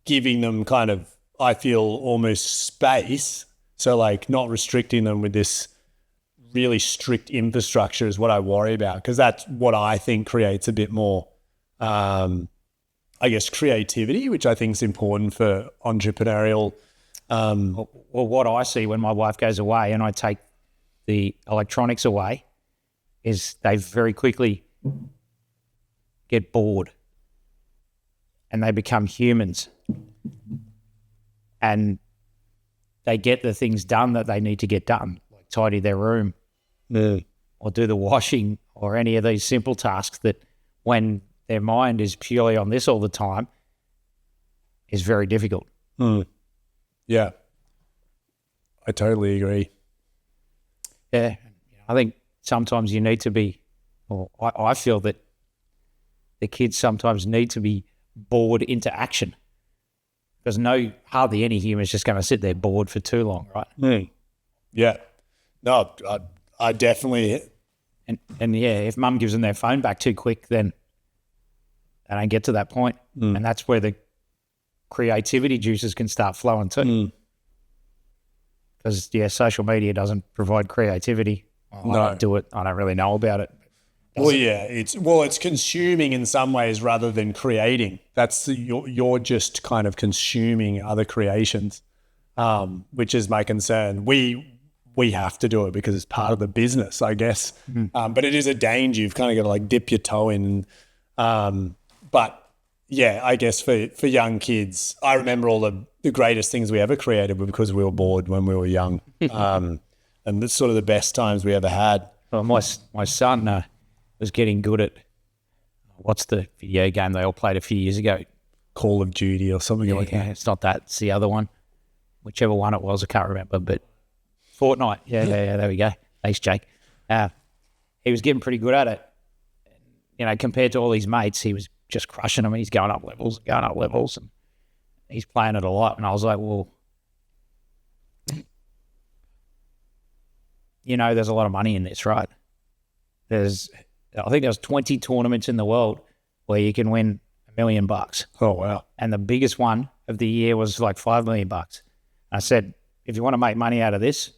Speaker 1: giving them kind of, I feel, almost space. So not restricting them with this really strict infrastructure is what I worry about, because that's what I think creates a bit more, creativity, which I think is important for entrepreneurial.
Speaker 2: Well, what I see when my wife goes away and I take the electronics away is they very quickly get bored and they become humans and they get the things done that they need to get done, like tidy their room or do the washing or any of these simple tasks that when their mind is purely on this all the time is very difficult.
Speaker 1: Yeah, I totally agree.
Speaker 2: Yeah, I think sometimes you need to be, or I feel that the kids sometimes need to be bored into action because hardly any human is just going to sit there bored for too long, right?
Speaker 1: Yeah. No, I definitely.
Speaker 2: And if mum gives them their phone back too quick, then they don't get to that point. And that's where the creativity juices can start flowing too. Because, social media doesn't provide creativity. I don't do it. I don't really know about it.
Speaker 1: It's consuming in some ways rather than creating. You're just kind of consuming other creations, which is my concern. We have to do it because it's part of the business, I guess. But it is a danger. You've kind of got to dip your toe in. But yeah, I guess for young kids, I remember all the greatest things we ever created were because we were bored when we were young. And it's sort of the best times we ever had.
Speaker 2: Well, my son was getting good at, what's the video game they all played a few years ago?
Speaker 1: Call of Duty or something like that.
Speaker 2: It's not that. It's the other one. whichever one it was, I can't remember, but Fortnite. Yeah, there we go. Thanks, Jake. He was getting pretty good at it. You know, compared to all his mates, he was just crushing them. He's going up levels, and he's playing it a lot. And I was like, well, you know, there's a lot of money in this, right? I think there's 20 tournaments in the world where you can win $1 million.
Speaker 1: Oh, wow.
Speaker 2: And the biggest one of the year was like $5 million. I said, if you want to make money out of this,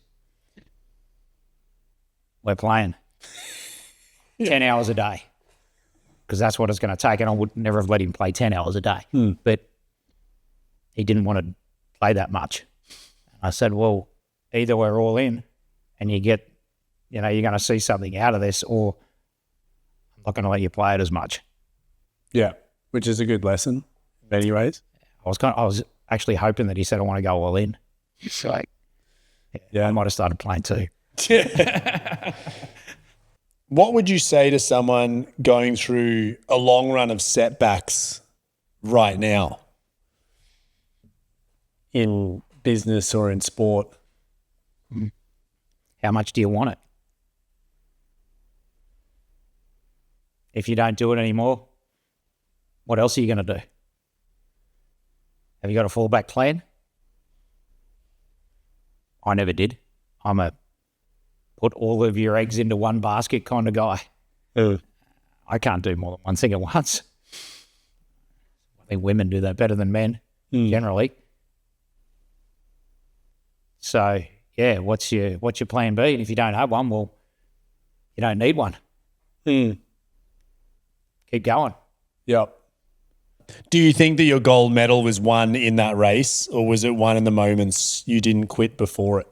Speaker 2: we're playing 10 hours a day, because that's what it's going to take. And I would never have let him play 10 hours a day. But he didn't want to play that much. And I said, well, either we're all in and you get, you know, you're going to see something out of this, or I'm not going to let you play it as much.
Speaker 1: Yeah, which is a good lesson in many ways.
Speaker 2: I was actually hoping that he said, I want to go all in. So I might have started playing too.
Speaker 1: What would you say to someone going through a long run of setbacks right now in business or in sport?
Speaker 2: How much do you want it? If you don't do it anymore, what else are you going to do? Have you got a fallback plan? I never did. I'm a put all of your eggs into one basket kind of guy. I can't do more than one thing at once. I think women do that better than men, generally. So, yeah, what's your plan B? And if you don't have one, well, you don't need one. Keep going.
Speaker 1: Yep. Do you think that your gold medal was won in that race, or was it won in the moments you didn't quit before it?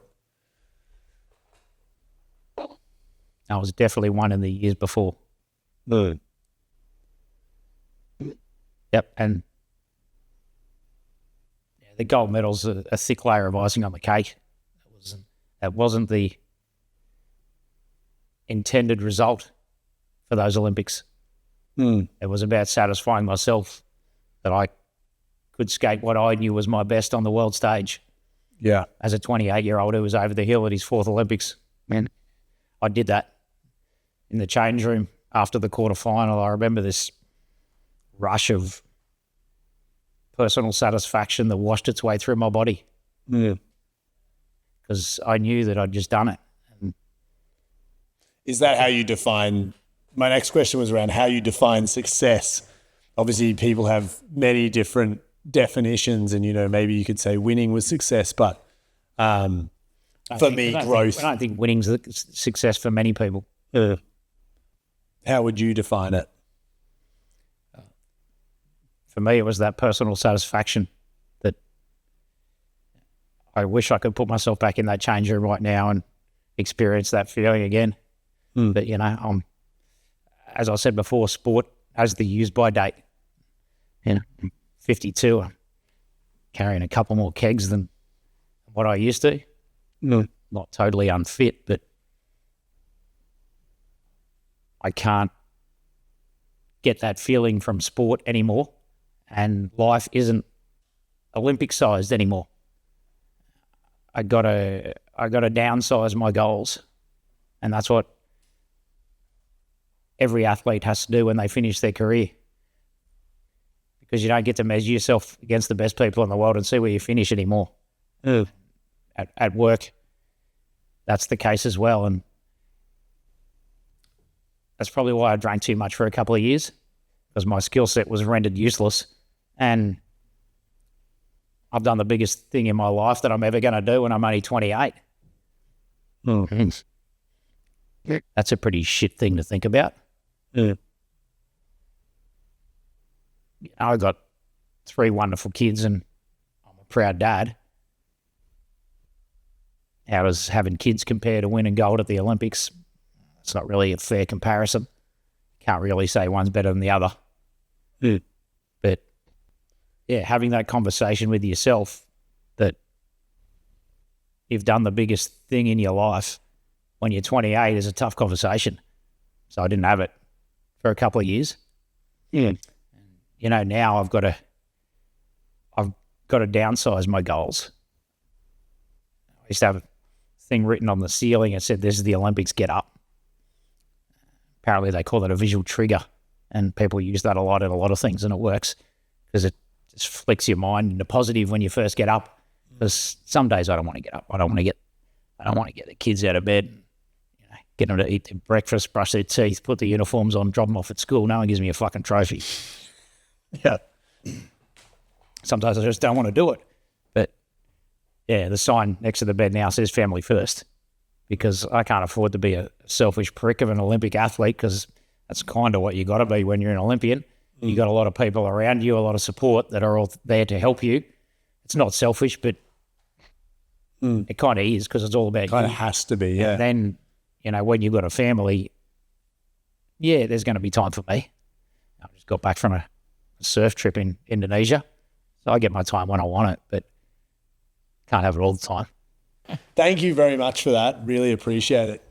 Speaker 2: I was definitely one in the years before. Yep, and the gold medal's a thick layer of icing on the cake. That wasn't the intended result for those Olympics. It was about satisfying myself that I could skate what I knew was my best on the world stage.
Speaker 1: Yeah.
Speaker 2: As a 28-year-old who was over the hill at his fourth Olympics. Man, I did that in the change room after the quarterfinal. I remember this rush of personal satisfaction that washed its way through my body. Because I knew that I'd just done it.
Speaker 1: Is that how you define? My next question was around how you define success. Obviously, people have many different definitions, and, you know, maybe you could say winning was success, but for me, growth.
Speaker 2: I don't think winning's success for many people.
Speaker 1: How would you define it?
Speaker 2: For me, it was that personal satisfaction that I wish I could put myself back in that change room right now and experience that feeling again. But, you know, as I said before, sport has the use-by date. You know, I'm 52. I'm carrying a couple more kegs than what I used to. Not totally unfit, but I can't get that feeling from sport anymore, and life isn't Olympic-sized anymore. I gotta downsize my goals, and that's what every athlete has to do when they finish their career, because you don't get to measure yourself against the best people in the world and see where you finish anymore. At work, that's the case as well, and that's probably why I drank too much for a couple of years, because my skill set was rendered useless, and I've done the biggest thing in my life that I'm ever going to do when I'm only 28. That's a pretty shit thing to think about. I've got 3 wonderful kids and I'm a proud dad. How does having kids compare to winning gold at the Olympics? It's not really a fair comparison. Can't really say one's better than the other. But yeah, having that conversation with yourself that you've done the biggest thing in your life when you're 28 is a tough conversation. So I didn't have it for a couple of years. You know, now I've got to downsize my goals I used to have a thing written on the ceiling that said, "This is the Olympics, get up." Apparently they call it a visual trigger, and people use that a lot in a lot of things, and it works because it just flicks your mind into positive when you first get up. Because some days I don't want to get up. I don't want to get the kids out of bed, get them to eat their breakfast, brush their teeth, put the uniforms on, drop them off at school. No one gives me a fucking trophy.
Speaker 1: Yeah.
Speaker 2: Sometimes I just don't want to do it. But yeah, the sign next to the bed now says family first, because I can't afford to be a selfish prick of an Olympic athlete, because that's kind of what you got to be when you're an Olympian. You got a lot of people around you, a lot of support that are all there to help you. It's not selfish, but it kind of is, because it's all about you.
Speaker 1: Kind of has to be, yeah.
Speaker 2: And then, when you've got a family, yeah, there's going to be time for me. I just got back from a surf trip in Indonesia, so I get my time when I want it, but can't have it all the time.
Speaker 1: Thank you very much for that. Really appreciate it.